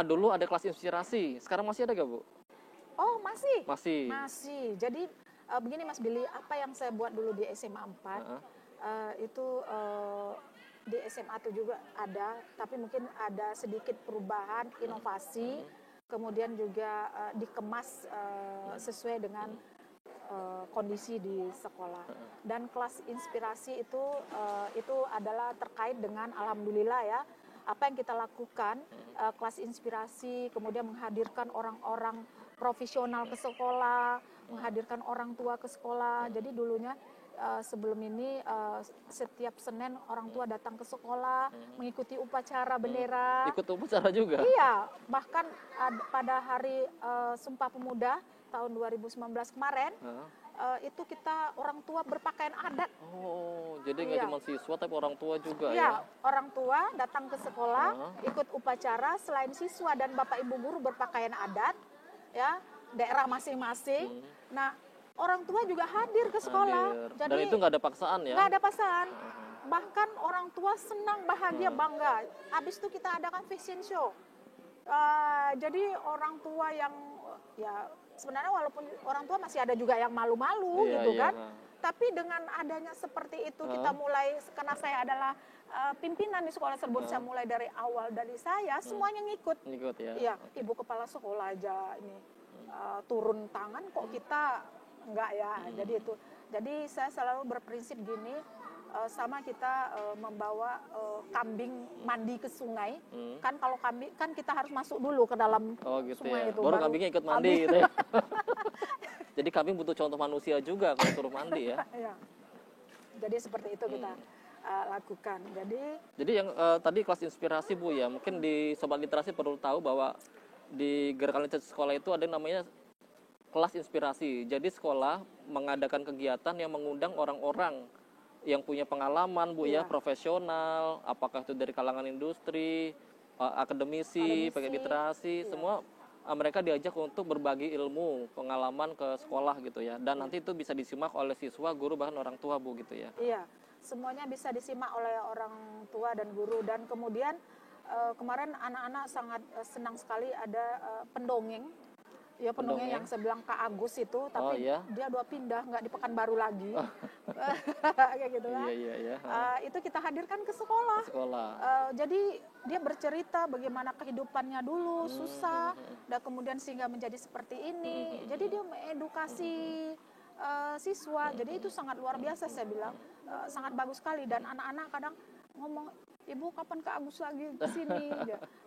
[SPEAKER 2] dulu ada kelas inspirasi, sekarang masih ada nggak Bu?
[SPEAKER 1] Oh masih.
[SPEAKER 2] Masih.
[SPEAKER 1] Jadi begini Mas Billy, apa yang saya buat dulu di SMA 4 itu di SMA 7 juga ada, tapi mungkin ada sedikit perubahan, inovasi, kemudian juga dikemas sesuai dengan kondisi di sekolah. Dan kelas inspirasi itu adalah terkait dengan alhamdulillah ya, apa yang kita lakukan, kelas inspirasi, kemudian menghadirkan orang-orang profesional ke sekolah, menghadirkan orang tua ke sekolah. Jadi dulunya sebelum ini setiap Senin orang tua datang ke sekolah, mengikuti upacara bendera.
[SPEAKER 2] Ikut upacara juga?
[SPEAKER 1] Iya, bahkan pada hari Sumpah Pemuda tahun 2019 kemarin, itu kita orang tua berpakaian adat.
[SPEAKER 2] Oh, jadi nggak cuma siswa tapi orang tua juga ya?
[SPEAKER 1] Iya, orang tua datang ke sekolah, ikut upacara, selain siswa dan bapak ibu guru berpakaian adat, ya, daerah masing-masing. Nah, orang tua juga hadir ke sekolah. Jadi,
[SPEAKER 2] dan itu nggak ada paksaan ya? Nggak
[SPEAKER 1] ada paksaan. Bahkan orang tua senang, bahagia, bangga. Habis itu kita adakan fashion show. Jadi orang tua yang ya sebenarnya walaupun orang tua masih ada juga yang malu-malu gitu kan. Tapi dengan adanya seperti itu kita mulai, karena saya adalah pimpinan di sekolah tersebut, saya mulai dari awal dari saya semuanya ngikut.
[SPEAKER 2] Ngikut ya.
[SPEAKER 1] Iya, ibu kepala sekolah aja ini turun tangan kok kita enggak ya. Jadi saya selalu berprinsip gini, sama kita membawa kambing mandi ke sungai. Kan kalau kambing kan kita harus masuk dulu ke dalam sungai itu.
[SPEAKER 2] Baru kambingnya ikut mandi gitu ya. Jadi kambing butuh contoh manusia juga kalau suruh mandi ya.
[SPEAKER 1] Iya. Jadi seperti itu kita lakukan.
[SPEAKER 2] Jadi yang tadi kelas inspirasi Bu ya, mungkin di Sobat Literasi perlu tahu bahwa di gerakan literasi sekolah itu ada yang namanya kelas inspirasi. Jadi sekolah mengadakan kegiatan yang mengundang orang-orang yang punya pengalaman Bu ya, profesional, apakah itu dari kalangan industri, akademisi, pakai literasi, semua mereka diajak untuk berbagi ilmu, pengalaman ke sekolah gitu ya. Dan nanti itu bisa disimak oleh siswa, guru, bahkan orang tua Bu gitu ya.
[SPEAKER 1] Iya, semuanya bisa disimak oleh orang tua dan guru. Dan kemudian kemarin anak-anak sangat senang sekali ada pendongeng. Ya pendongeng yang saya bilang Kak Agus itu, tapi dia pindah, nggak di Pekanbaru lagi. Kayak gitu kan. Itu kita hadirkan ke sekolah. Jadi dia bercerita bagaimana kehidupannya dulu, susah, dan kemudian sehingga menjadi seperti ini. Jadi dia mengedukasi siswa, jadi itu sangat luar biasa saya bilang. Sangat bagus sekali, dan anak-anak kadang ngomong, Ibu kapan Kak Agus lagi ke sini?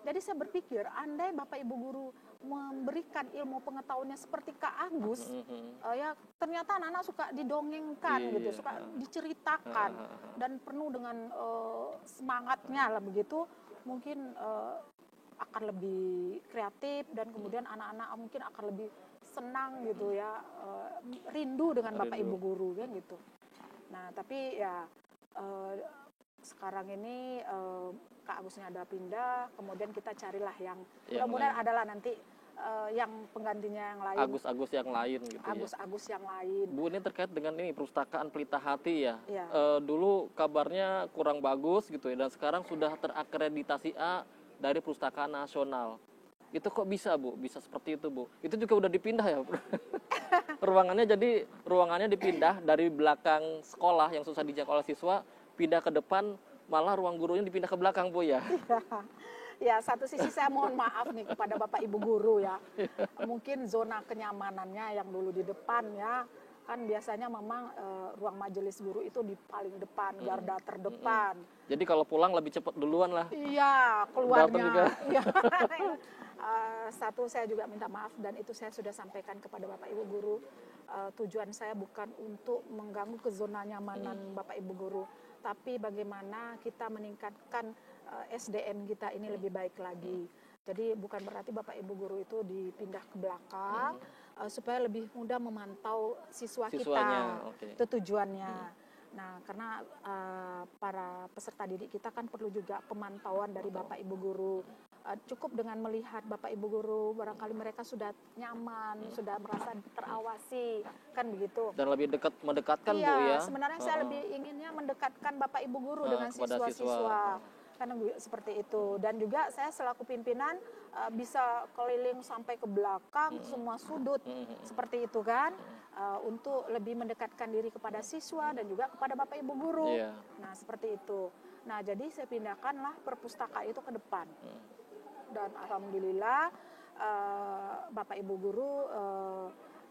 [SPEAKER 1] Jadi saya berpikir, andai Bapak Ibu guru memberikan ilmu pengetahuannya seperti Kak Agus, ya ternyata anak-anak suka didongengkan gitu, suka diceritakan, dan penuh dengan semangatnya lah begitu, mungkin akan lebih kreatif, dan kemudian anak-anak mungkin akan lebih senang gitu ya, rindu dengan Bapak Ibu guru kan gitu. Nah tapi ya sekarang ini Kak Agusnya ada pindah, kemudian kita carilah yang mudah-mudahan adalah nanti yang penggantinya yang lain.
[SPEAKER 2] Agus-Agus yang lain gitu
[SPEAKER 1] Agus-Agus yang lain.
[SPEAKER 2] Bu, ini terkait dengan ini Perpustakaan Pelita Hati ya. Dulu kabarnya kurang bagus gitu ya, dan sekarang sudah terakreditasi A dari Perpustakaan Nasional. Itu kok bisa Bu? Bisa seperti itu Bu? Itu juga udah dipindah ya? Ruangannya dipindah dari belakang sekolah yang susah dijangkau oleh siswa, pindah ke depan, malah ruang gurunya dipindah ke belakang Bu ya?
[SPEAKER 1] Ya, satu sisi saya mohon maaf nih kepada Bapak Ibu guru ya. Mungkin zona kenyamanannya yang dulu di depan ya, kan biasanya memang ruang majelis guru itu di paling depan, garda terdepan.
[SPEAKER 2] Jadi kalau pulang lebih cepat duluan lah.
[SPEAKER 1] Iya,
[SPEAKER 2] Dapat
[SPEAKER 1] keluarnya.
[SPEAKER 2] juga.
[SPEAKER 1] Iya. Satu saya juga minta maaf dan itu saya sudah sampaikan kepada Bapak Ibu guru. Tujuan saya bukan untuk mengganggu ke zona nyamanan Bapak Ibu guru, tapi bagaimana kita meningkatkan SDM kita ini lebih baik lagi. Jadi bukan berarti Bapak Ibu guru itu dipindah ke belakang supaya lebih mudah memantau siswanya kita.
[SPEAKER 2] Okay.
[SPEAKER 1] Itu tujuannya. Nah, karena para peserta didik kita kan perlu juga pemantauan dari Bapak Ibu guru. Cukup dengan melihat Bapak Ibu guru, barangkali mereka sudah nyaman, sudah merasa terawasi, kan begitu.
[SPEAKER 2] Dan lebih mendekatkan
[SPEAKER 1] iya,
[SPEAKER 2] Bu ya.
[SPEAKER 1] Sebenarnya saya lebih inginnya mendekatkan Bapak Ibu guru dengan siswa-siswa. Karena seperti itu. Dan juga saya selaku pimpinan bisa keliling sampai ke belakang, semua sudut, seperti itu kan. Untuk lebih mendekatkan diri kepada siswa dan juga kepada Bapak Ibu guru. Nah, seperti itu. Nah, jadi saya pindahkanlah perpustakaan itu ke depan. Dan alhamdulillah Bapak Ibu guru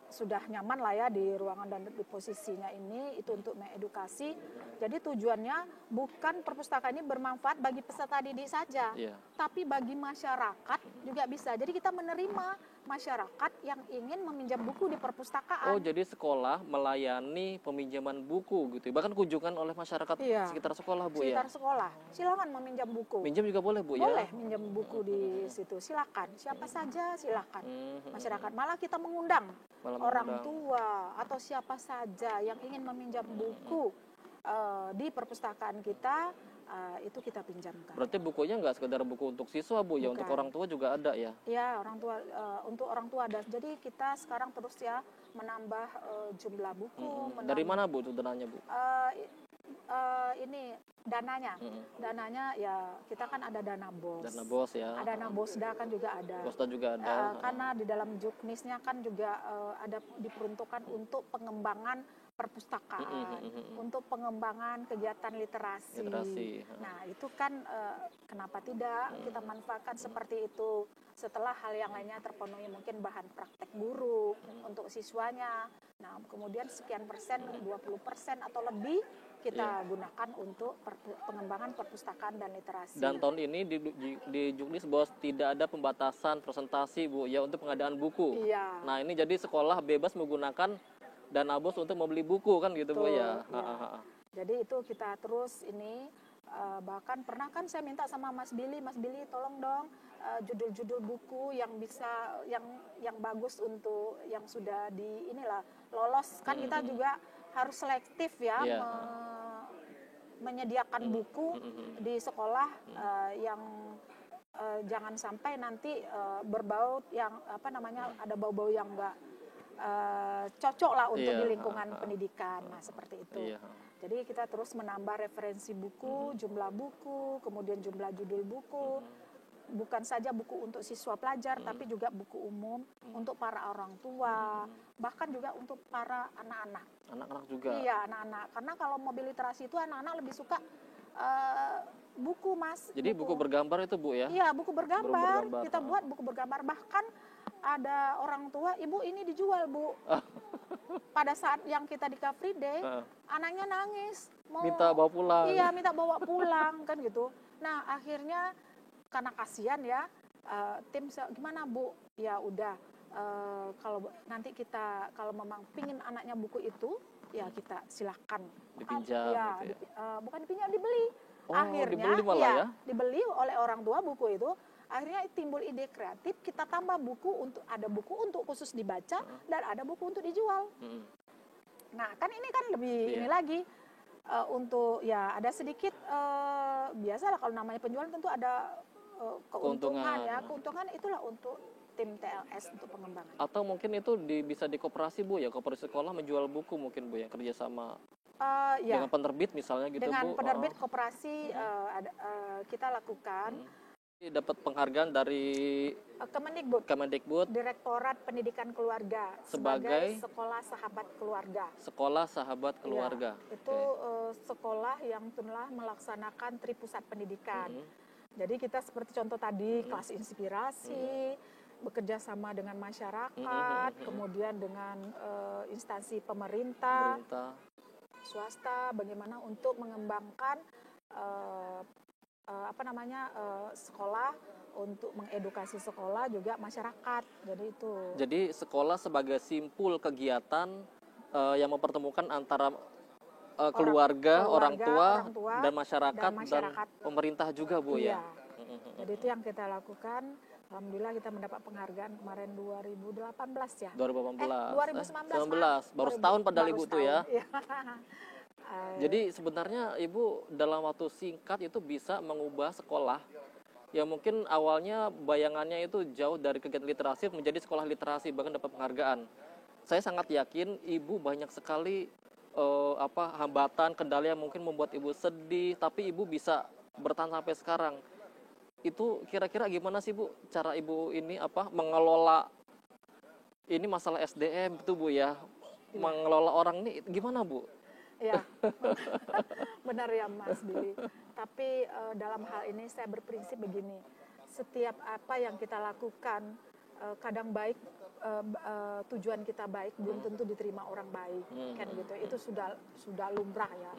[SPEAKER 1] sudah nyaman lah ya di ruangan dan di posisinya ini, itu untuk mengedukasi. Jadi tujuannya bukan perpustakaan ini bermanfaat bagi peserta didik saja, tapi bagi masyarakat juga bisa. Jadi kita menerima masyarakat yang ingin meminjam buku di perpustakaan.
[SPEAKER 2] Oh, jadi sekolah melayani peminjaman buku gitu, bahkan kunjungan oleh masyarakat sekitar sekolah Bu
[SPEAKER 1] sekitar sekolah, silakan meminjam buku.
[SPEAKER 2] Minjam juga boleh Bu ya?
[SPEAKER 1] Boleh minjam buku di situ, silakan. Siapa saja silakan. Masyarakat, malah kita mengundang orang tua atau siapa saja yang ingin meminjam buku di perpustakaan kita, itu kita pinjamkan.
[SPEAKER 2] Berarti bukunya nggak sekedar buku untuk siswa Bu ya, untuk orang tua juga ada ya?
[SPEAKER 1] Ya, orang tua, untuk orang tua ada. Jadi kita sekarang terus ya menambah jumlah buku.
[SPEAKER 2] Dari mana Bu itu dananya Bu?
[SPEAKER 1] Ini dananya, ya kita kan ada dana BOS.
[SPEAKER 2] Dana BOS ya.
[SPEAKER 1] Ada dana BOSDA kan juga ada.
[SPEAKER 2] BOSDA juga ada.
[SPEAKER 1] Karena di dalam juknisnya kan juga ada diperuntukkan untuk pengembangan perpustakaan, untuk pengembangan kegiatan literasi. Nah, itu kan kenapa tidak kita manfaatkan seperti itu. Setelah hal yang lainnya terpenuhi, mungkin bahan praktek guru untuk siswanya. Nah, kemudian sekian persen, 20% atau lebih kita gunakan untuk pengembangan perpustakaan dan literasi.
[SPEAKER 2] Dan tahun ini di Juknis BOS tidak ada pembatasan presentasi Bu ya untuk pengadaan buku. Nah, ini jadi sekolah bebas menggunakan dana BOS untuk membeli buku kan gitu Bu ya.
[SPEAKER 1] Jadi itu kita terus ini bahkan pernah kan saya minta sama Mas Billy tolong dong judul-judul buku yang bisa yang bagus untuk yang sudah di inilah lolos kan. Kita juga harus selektif ya menyediakan buku di sekolah yang jangan sampai nanti berbau yang ada bau-bau yang enggak cocok lah untuk di lingkungan pendidikan. Nah, seperti itu. Jadi kita terus menambah referensi buku, jumlah buku, kemudian jumlah judul buku. Bukan saja buku untuk siswa pelajar, tapi juga buku umum untuk para orang tua, bahkan juga untuk para anak-anak.
[SPEAKER 2] Anak-anak juga?
[SPEAKER 1] Iya, anak-anak. Karena kalau mobil literasi itu anak-anak lebih suka buku, Mas.
[SPEAKER 2] Jadi buku bergambar itu Bu ya?
[SPEAKER 1] Iya, buku bergambar. Kita buat buku bergambar. Bahkan ada orang tua, Ibu ini dijual Bu. Pada saat yang kita di Car Free Day, anaknya nangis.
[SPEAKER 2] Minta bawa pulang.
[SPEAKER 1] Iya, minta bawa pulang kan gitu. Nah, akhirnya karena kasihan ya, tim gimana Bu? Ya udah, kalau nanti kita kalau memang pingin anaknya buku itu, ya kita silakan
[SPEAKER 2] dipinjam.
[SPEAKER 1] Bukan dipinjam, dibeli. Akhirnya
[SPEAKER 2] dibeli malah ya,
[SPEAKER 1] dibeli oleh orang tua buku itu. Akhirnya timbul ide kreatif, kita tambah buku ada buku untuk khusus dibaca dan ada buku untuk dijual. Nah, kan ini kan lebih ini lagi. Untuk ya ada sedikit biasalah kalau namanya penjualan tentu ada keuntungan ya. Keuntungan itulah untuk tim TLS untuk pengembangan.
[SPEAKER 2] Atau mungkin itu bisa di koperasi Bu ya, koperasi sekolah menjual buku mungkin Bu yang kerjasama dengan penerbit misalnya gitu
[SPEAKER 1] dengan
[SPEAKER 2] Bu.
[SPEAKER 1] Penerbit koperasi kita lakukan.
[SPEAKER 2] Dapat penghargaan dari
[SPEAKER 1] Kemendikbud, Direktorat Pendidikan Keluarga sebagai Sekolah Sahabat Keluarga.
[SPEAKER 2] Sekolah Sahabat Keluarga.
[SPEAKER 1] Ya, itu sekolah yang telah melaksanakan tripusat pendidikan. Jadi kita seperti contoh tadi kelas inspirasi, bekerja sama dengan masyarakat, kemudian dengan instansi pemerintah, swasta, bagaimana untuk mengembangkan sekolah, untuk mengedukasi sekolah juga masyarakat. Jadi itu.
[SPEAKER 2] Jadi sekolah sebagai simpul kegiatan yang mempertemukan antara keluarga, orang tua dan masyarakat dan pemerintah juga, Bu,
[SPEAKER 1] ya. Jadi itu yang kita lakukan. Alhamdulillah kita mendapat penghargaan kemarin 2018 ya.
[SPEAKER 2] 2019. Baru setahun padahal Ibu tuh ya. Jadi sebenarnya Ibu dalam waktu singkat itu bisa mengubah sekolah yang mungkin awalnya bayangannya itu jauh dari kegiatan literasi menjadi sekolah literasi, bahkan dapat penghargaan. Saya sangat yakin Ibu banyak sekali hambatan, kendala yang mungkin membuat Ibu sedih, tapi Ibu bisa bertahan sampai sekarang. Itu kira-kira gimana sih, Bu, cara Ibu ini mengelola ini masalah SDM itu, Bu, ya? Mengelola orang ini gimana, Bu?
[SPEAKER 1] Ya, benar ya Mas Billy. Tapi dalam hal ini saya berprinsip begini, setiap apa yang kita lakukan, kadang baik, tujuan kita baik, belum tentu diterima orang baik, kan gitu. Itu sudah lumrah ya.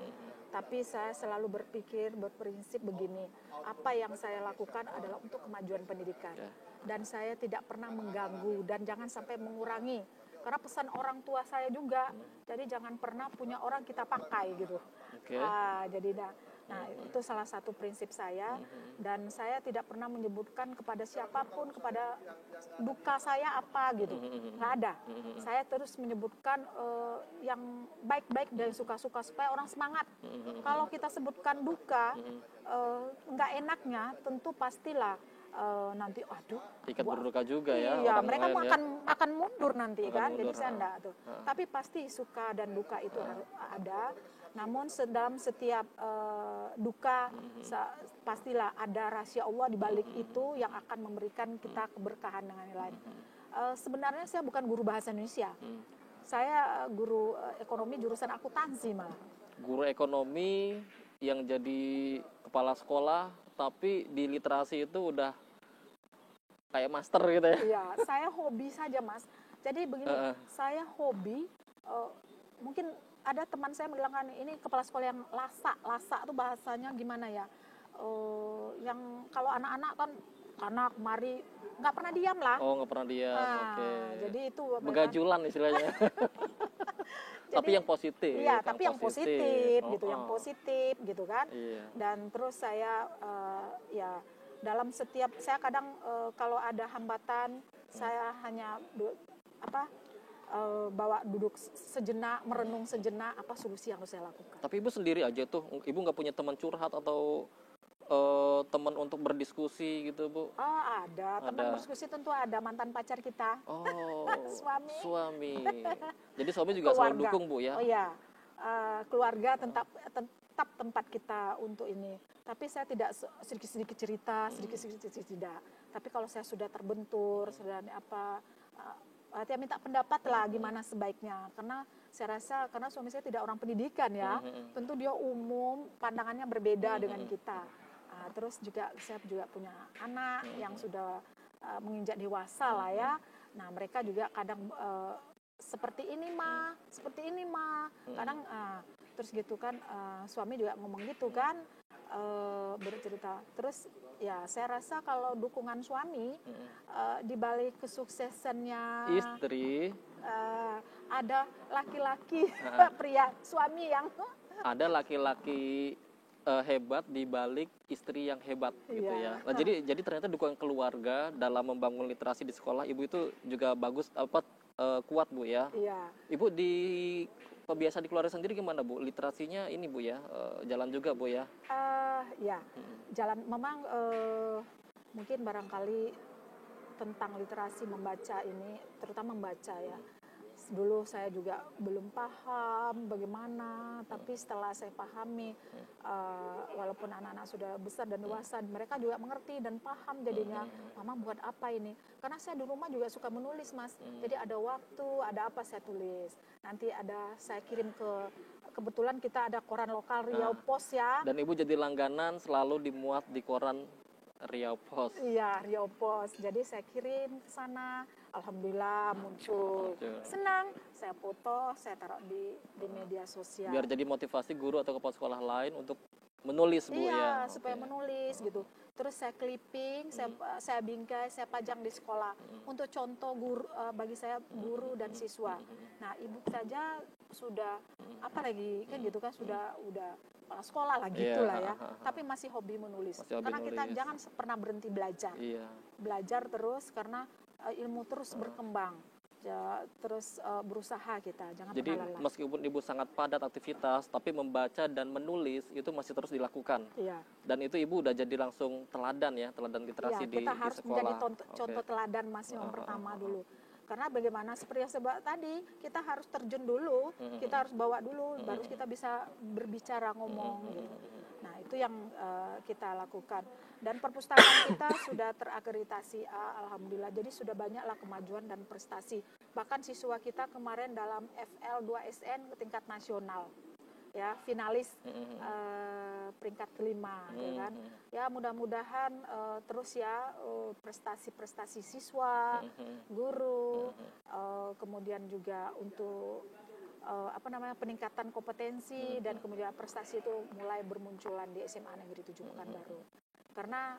[SPEAKER 1] Tapi saya selalu berprinsip begini, apa yang saya lakukan adalah untuk kemajuan pendidikan. Dan saya tidak pernah mengganggu dan jangan sampai mengurangi. Karena pesan orang tua saya juga, jadi jangan pernah punya orang kita pakai gitu. Jadi itu salah satu prinsip saya, dan saya tidak pernah menyebutkan kepada siapapun kepada duka saya apa gitu, nggak ada. Saya terus menyebutkan yang baik-baik dan suka-suka supaya orang semangat. Kalau kita sebutkan duka, nggak enaknya tentu pastilah nanti
[SPEAKER 2] ikat berduka juga ya.
[SPEAKER 1] Iya, mereka akan mundur nanti kan. Jadi saya enggak tuh. Tapi pasti suka dan duka itu ada. Namun dalam setiap duka pastilah ada rahasia Allah di balik itu yang akan memberikan kita keberkahan dengan yang lain. Sebenarnya saya bukan guru bahasa Indonesia. Saya guru ekonomi jurusan akuntansi malah.
[SPEAKER 2] Guru ekonomi yang jadi kepala sekolah, tapi di literasi itu udah kayak master gitu ya?
[SPEAKER 1] Iya, saya hobi saja Mas. Jadi begini, saya hobi, mungkin ada teman saya bilang kan, ini kepala sekolah yang lasa tuh bahasanya gimana ya? Yang kalau anak-anak kan, anak mari nggak pernah diam lah.
[SPEAKER 2] Oh, nggak pernah diam, oke.
[SPEAKER 1] Jadi itu
[SPEAKER 2] begajulan istilahnya. Tapi yang positif.
[SPEAKER 1] Iya, tapi yang positif gitu, yang positif gitu kan. Iya. Dan terus saya dalam setiap, saya kadang kalau ada hambatan, saya hanya bawa duduk sejenak, merenung sejenak, apa solusi yang harus saya lakukan.
[SPEAKER 2] Tapi Ibu sendiri aja tuh, Ibu nggak punya teman curhat atau teman untuk berdiskusi gitu, Bu?
[SPEAKER 1] Oh, ada. Teman berdiskusi tentu ada, mantan pacar kita.
[SPEAKER 2] Oh,
[SPEAKER 1] suami.
[SPEAKER 2] Jadi suami juga selalu dukung, Bu, ya?
[SPEAKER 1] Oh iya, keluarga tetap tempat kita untuk ini. Tapi saya tidak sedikit-sedikit cerita, sedikit-sedikit tidak. Tapi kalau saya sudah terbentur, sudah dia minta pendapat lah gimana sebaiknya. Karena saya rasa, karena suami saya tidak orang pendidikan ya, tentu dia umum, pandangannya berbeda dengan kita. Terus juga saya juga punya anak yang sudah menginjak dewasa lah ya. Nah mereka juga kadang seperti ini mah, kadang terus gitu kan, suami juga ngomong gitu kan, bercerita. Terus ya saya rasa kalau dukungan suami di balik kesuksesannya
[SPEAKER 2] istri,
[SPEAKER 1] ada laki-laki pria suami yang
[SPEAKER 2] ada laki-laki hebat di balik istri yang hebat gitu ya. Nah, jadi ternyata dukungan keluarga dalam membangun literasi di sekolah Ibu itu juga bagus, kuat, Bu, ya.
[SPEAKER 1] Iya.
[SPEAKER 2] Ibu di kebiasaan di keluarga sendiri gimana, Bu? Literasinya ini, Bu, ya, jalan juga, Bu, ya?
[SPEAKER 1] Ya, jalan. Memang mungkin barangkali tentang literasi membaca ini, terutama membaca ya. dulu saya juga belum paham bagaimana, tapi setelah saya pahami, walaupun anak-anak sudah besar dan dewasa, mereka juga mengerti dan paham jadinya, mama buat apa ini? Karena saya di rumah juga suka menulis, Mas. Jadi ada waktu, ada apa saya tulis. Nanti saya kirim kebetulan kita ada koran lokal Riau Pos ya.
[SPEAKER 2] Dan Ibu jadi langganan selalu dimuat di koran Riau Pos.
[SPEAKER 1] Iya, Riau Pos. Jadi saya kirim ke sana, alhamdulillah muncul. Senang, saya foto, saya taruh di media sosial.
[SPEAKER 2] Biar jadi motivasi guru atau kepala sekolah lain untuk menulis, Bu, ya.
[SPEAKER 1] Iya, supaya menulis gitu. Terus saya clipping, saya bingkai, saya pajang di sekolah untuk contoh guru, bagi saya guru dan siswa. Nah, ibu saja sudah apa lagi kan gitu kan, sudah kepala sekolah lah gitulah ya. Tapi masih hobi menulis. Karena kita jangan pernah berhenti belajar. Belajar terus karena ilmu terus berkembang. Terus berusaha kita, jangan
[SPEAKER 2] jadi
[SPEAKER 1] pernah lelah.
[SPEAKER 2] Meskipun Ibu sangat padat aktivitas, tapi membaca dan menulis itu masih terus dilakukan.
[SPEAKER 1] Iya.
[SPEAKER 2] Dan itu Ibu udah jadi langsung teladan ya, teladan literasi di sekolah.
[SPEAKER 1] Kita harus menjadi contoh teladan, Mas, yang pertama dulu. Karena bagaimana seperti yang saya bahas tadi, kita harus terjun dulu, kita harus bawa dulu, baru kita bisa berbicara, ngomong gitu. Nah, itu yang kita lakukan. Dan perpustakaan kita sudah terakreditasi A, alhamdulillah. Jadi sudah banyaklah kemajuan dan prestasi. Bahkan siswa kita kemarin dalam FL2SN ke tingkat nasional, ya, finalis peringkat kelima, ya kan. Ya, mudah-mudahan terus ya prestasi-prestasi siswa, guru, kemudian juga untuk peningkatan kompetensi dan kemudian prestasi itu mulai bermunculan di SMA Negeri 7 Pekanbaru. Karena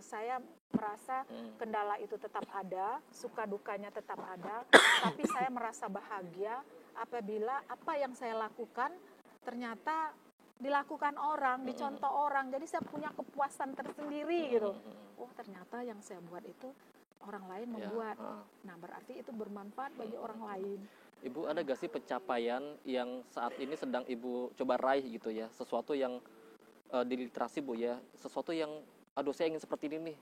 [SPEAKER 1] saya merasa kendala itu tetap ada, suka dukanya tetap ada, tapi saya merasa bahagia apabila apa yang saya lakukan ternyata dilakukan orang, dicontoh orang. Jadi saya punya kepuasan tersendiri gitu. Oh, ternyata yang saya buat itu orang lain membuat. Nah, berarti itu bermanfaat bagi orang lain.
[SPEAKER 2] Ibu ada gak sih pencapaian yang saat ini sedang Ibu coba raih gitu ya, sesuatu yang di literasi, Bu, ya, sesuatu yang aduh saya ingin seperti ini nih,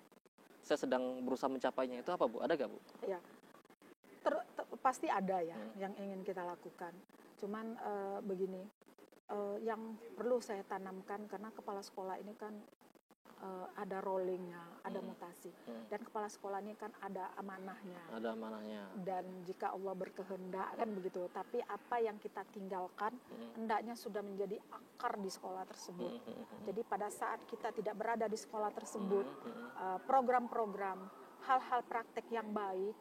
[SPEAKER 2] saya sedang berusaha mencapainya, itu apa, Bu? Ada gak, Bu?
[SPEAKER 1] Ya, pasti ada ya yang ingin kita lakukan. Cuman begini, yang perlu saya tanamkan, karena kepala sekolah ini kan ada rollingnya, ada mutasi, dan kepala sekolah ini kan ada amanahnya.
[SPEAKER 2] Ada amanahnya.
[SPEAKER 1] Dan jika Allah berkehendak kan begitu. Tapi apa yang kita tinggalkan hendaknya sudah menjadi akar di sekolah tersebut. Jadi pada saat kita tidak berada di sekolah tersebut, program-program, hal-hal praktek yang baik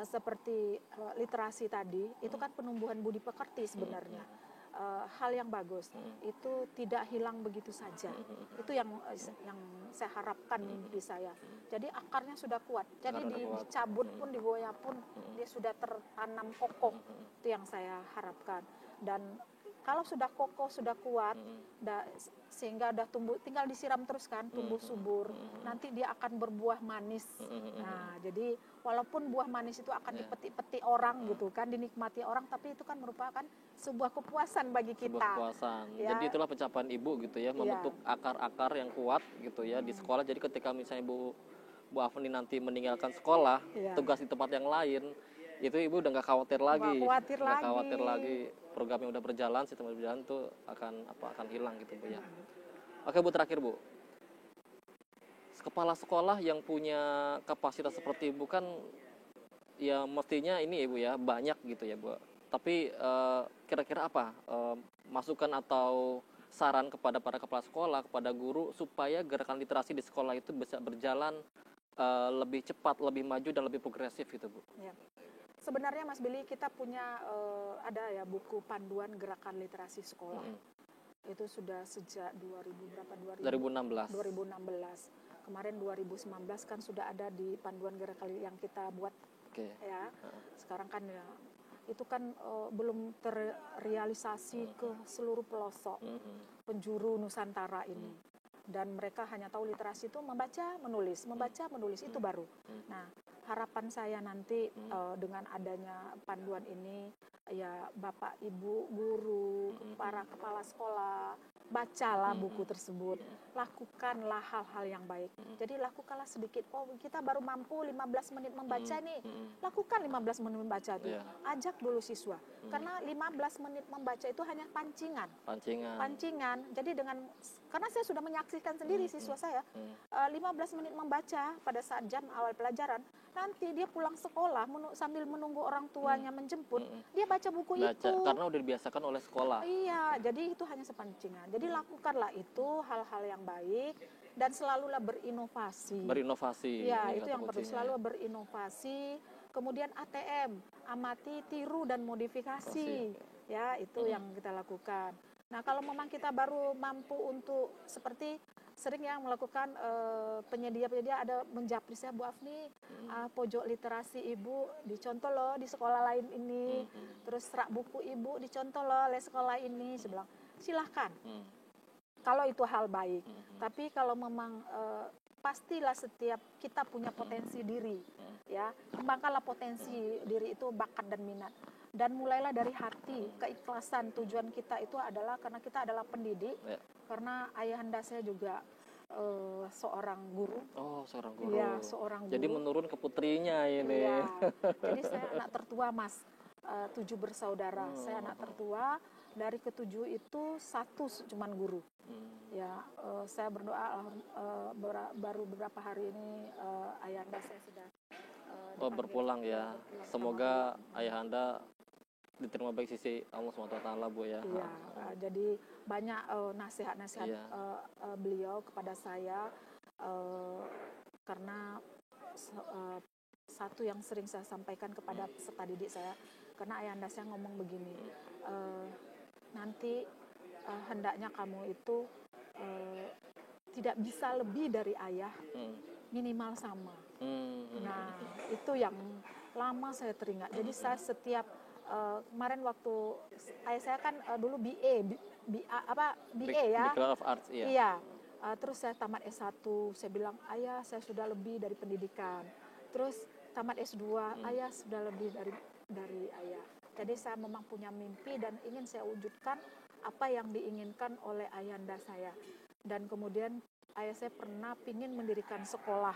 [SPEAKER 1] seperti literasi tadi, itu kan penumbuhan budi pekerti sebenarnya. Hal yang bagus itu tidak hilang begitu saja. Itu yang saya harapkan mimpi saya. Jadi akarnya sudah kuat. Jadi dicabut pun, digoyah pun dia sudah tertanam kokoh. Itu yang saya harapkan. Dan kalau sudah kokoh, sudah kuat, sehingga udah tumbuh, tinggal disiram terus kan, tumbuh subur. Nanti dia akan berbuah manis. Nah, jadi walaupun buah manis itu akan dipetik-petik orang gitu kan, dinikmati orang, tapi itu kan merupakan sebuah kepuasan bagi kita.
[SPEAKER 2] Sebuah kepuasan. Ya. Jadi itulah pencapaian Ibu gitu ya, membentuk akar-akar yang kuat gitu ya di sekolah. Jadi ketika misalnya Bu Afni nanti meninggalkan sekolah, tugas di tempat yang lain, itu Ibu udah nggak khawatir lagi. Nggak khawatir lagi. Programnya udah berjalan, sistem berjalan tuh akan hilang gitu, Bu, ya. Oke, Bu, terakhir, Bu. Kepala sekolah yang punya kapasitas seperti Ibu kan ya mestinya ini, Ibu ya, banyak gitu ya, Bu. Tapi kira-kira apa masukan atau saran kepada para kepala sekolah, kepada guru supaya gerakan literasi di sekolah itu bisa berjalan lebih cepat, lebih maju dan lebih progresif gitu, Bu?
[SPEAKER 1] Ya. Sebenarnya Mas Billy, kita punya ada ya buku panduan gerakan literasi sekolah. Itu sudah sejak 2016. Kemarin 2019 kan sudah ada di panduan gerakan yang kita buat. Ya. Sekarang kan ya itu kan belum terrealisasi ke seluruh pelosok penjuru Nusantara ini. Dan mereka hanya tahu literasi itu membaca, menulis itu baru. Nah, harapan saya nanti dengan adanya panduan ini, ya Bapak, Ibu, guru, para kepala sekolah, bacalah buku tersebut, lakukanlah hal-hal yang baik. Jadi lakukanlah sedikit. Oh, kita baru mampu 15 menit membaca nih. Lakukan 15 menit membaca itu. Ajak dulu siswa. Karena 15 menit membaca itu hanya pancingan. Jadi karena saya sudah menyaksikan sendiri siswa saya 15 menit membaca pada saat jam awal pelajaran, nanti dia pulang sekolah sambil menunggu orang tuanya menjemput, dia baca buku itu.
[SPEAKER 2] Karena udah dibiasakan oleh sekolah.
[SPEAKER 1] Iya, jadi itu hanya sepancingan. Jadi lakukanlah itu hal-hal yang baik dan selalulah berinovasi. Ya, itu yang perlu, selalu berinovasi. Kemudian ATM, amati, tiru dan modifikasi. Ya, itu yang kita lakukan. Nah, kalau memang kita baru mampu untuk seperti sering yang melakukan penyedia ada menjapri saya, Bu Afni, pojok literasi Ibu dicontoh loh di sekolah lain ini, terus rak buku Ibu dicontoh loh oleh sekolah ini. Saya bilang, silahkan. Kalau itu hal baik. Tapi kalau memang pastilah setiap kita punya potensi diri, ya, kembangkanlah potensi diri itu, bakat dan minat. Dan mulailah dari hati, keikhlasan. Tujuan kita itu adalah karena kita adalah pendidik, karena ayahanda saya juga seorang guru.
[SPEAKER 2] Oh, seorang guru.
[SPEAKER 1] Iya, seorang guru.
[SPEAKER 2] Jadi menurun ke putrinya ini.
[SPEAKER 1] Iya. Jadi saya anak tertua, Mas. 7 bersaudara. Saya anak tertua. Dari ke-7 itu 1 cuman guru. Ya, saya berdoa baru beberapa hari ini ayahanda saya sudah
[SPEAKER 2] berpulang ya. Semoga ayahanda diterima baik sisi Allah SWT, Bu ya.
[SPEAKER 1] Iya, jadi banyak nasihat-nasihat beliau kepada saya, karena satu yang sering saya sampaikan kepada peserta didik saya, karena ayahanda saya ngomong begini, nanti hendaknya kamu itu tidak bisa lebih dari ayah, minimal sama. Nah, itu yang lama saya teringat. Jadi saya setiap kemarin waktu ayah saya kan dulu BA ya.
[SPEAKER 2] Bachelor of Arts, iya.
[SPEAKER 1] Iya. Terus saya tamat S1, saya bilang, ayah saya sudah lebih dari pendidikan. Terus tamat S2, ayah sudah lebih dari ayah. Jadi saya memang punya mimpi dan ingin saya wujudkan apa yang diinginkan oleh ayahanda saya. Dan kemudian ayah saya pernah pingin mendirikan sekolah,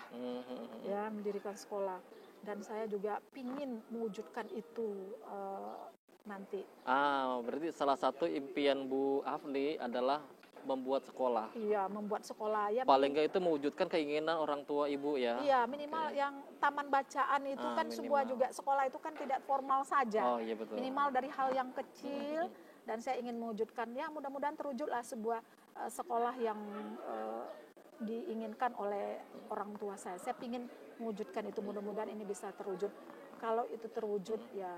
[SPEAKER 1] ya, mendirikan sekolah. Dan saya juga pingin mewujudkan itu nanti.
[SPEAKER 2] Berarti salah satu impian Bu Afni adalah membuat sekolah.
[SPEAKER 1] Iya, membuat sekolah. Ya,
[SPEAKER 2] paling nggak itu mewujudkan keinginan orang tua Ibu ya.
[SPEAKER 1] Iya, minimal yang taman bacaan itu kan minimal. Sebuah juga sekolah itu kan tidak formal saja.
[SPEAKER 2] Oh, iya betul.
[SPEAKER 1] Minimal dari hal yang kecil. Dan saya ingin mewujudkan, ya mudah-mudahan terwujudlah sebuah sekolah yang diinginkan oleh orang tua saya. Saya ingin mewujudkan itu, mudah-mudahan ini bisa terwujud. Kalau itu terwujud, ya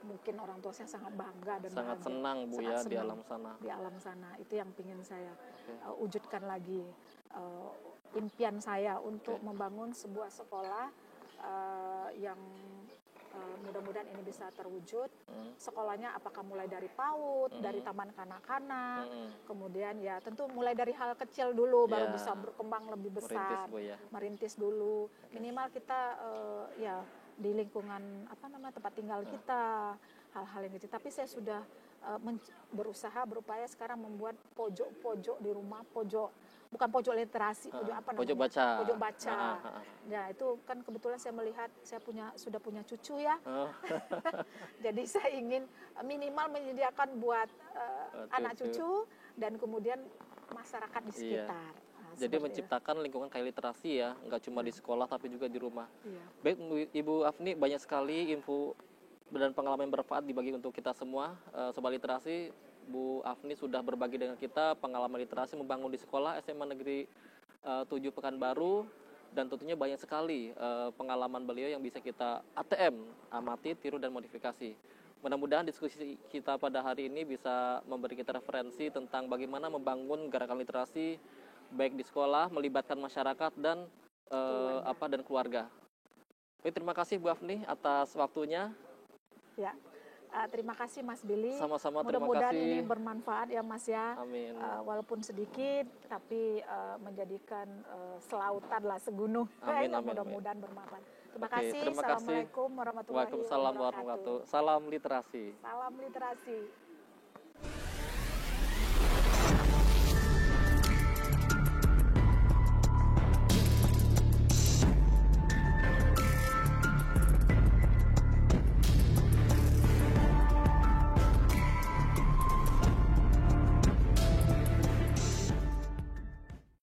[SPEAKER 1] mungkin orang tua saya sangat bangga dan
[SPEAKER 2] sangat
[SPEAKER 1] bahagia.
[SPEAKER 2] Senang Bu
[SPEAKER 1] sangat
[SPEAKER 2] ya
[SPEAKER 1] senang
[SPEAKER 2] di alam sana.
[SPEAKER 1] Di alam sana itu yang ingin saya wujudkan lagi, impian saya untuk membangun sebuah sekolah yang mudah-mudahan ini bisa terwujud. Sekolahnya apakah mulai dari PAUD, dari taman kanak-kanak, kemudian ya tentu mulai dari hal kecil dulu baru bisa berkembang lebih besar. Merintis dulu. Minimal kita ya di lingkungan tempat tinggal kita, hal-hal yang kecil. Tapi saya sudah berupaya sekarang membuat pojok-pojok di rumah, bukan pojok literasi, pojok baca. Ya, itu kan kebetulan saya melihat saya sudah punya cucu ya. Jadi saya ingin minimal menyediakan buat anak cucu dan kemudian masyarakat di sekitar.
[SPEAKER 2] Jadi menciptakan lingkungan kayak literasi ya, nggak cuma di sekolah tapi juga di rumah. Baik Ibu Afni, banyak sekali info dan pengalaman yang bermanfaat dibagi untuk kita semua. Sobat Literasi, Bu Afni sudah berbagi dengan kita pengalaman literasi membangun di sekolah SMA Negeri 7 Pekanbaru, dan tentunya banyak sekali pengalaman beliau yang bisa kita ATM, amati, tiru, dan modifikasi. Mudah-mudahan diskusi kita pada hari ini bisa memberi kita referensi tentang bagaimana membangun gerakan literasi baik di sekolah, melibatkan masyarakat dan dan keluarga. Baik, terima kasih Bu Afni atas waktunya.
[SPEAKER 1] Ya. Terima kasih Mas Billy.
[SPEAKER 2] Sama-sama, terima kasih.
[SPEAKER 1] Mudah-mudahan ini bermanfaat ya Mas ya.
[SPEAKER 2] Amin.
[SPEAKER 1] Walaupun sedikit, tapi menjadikan selautan lah, segunung.
[SPEAKER 2] Amin, amin.
[SPEAKER 1] Mudah-mudahan bermanfaat. Terima kasih. Assalamualaikum warahmatullahi wabarakatuh.
[SPEAKER 2] Waalaikumsalam warahmatullahi wabarakatuh. Salam literasi.
[SPEAKER 1] Salam literasi.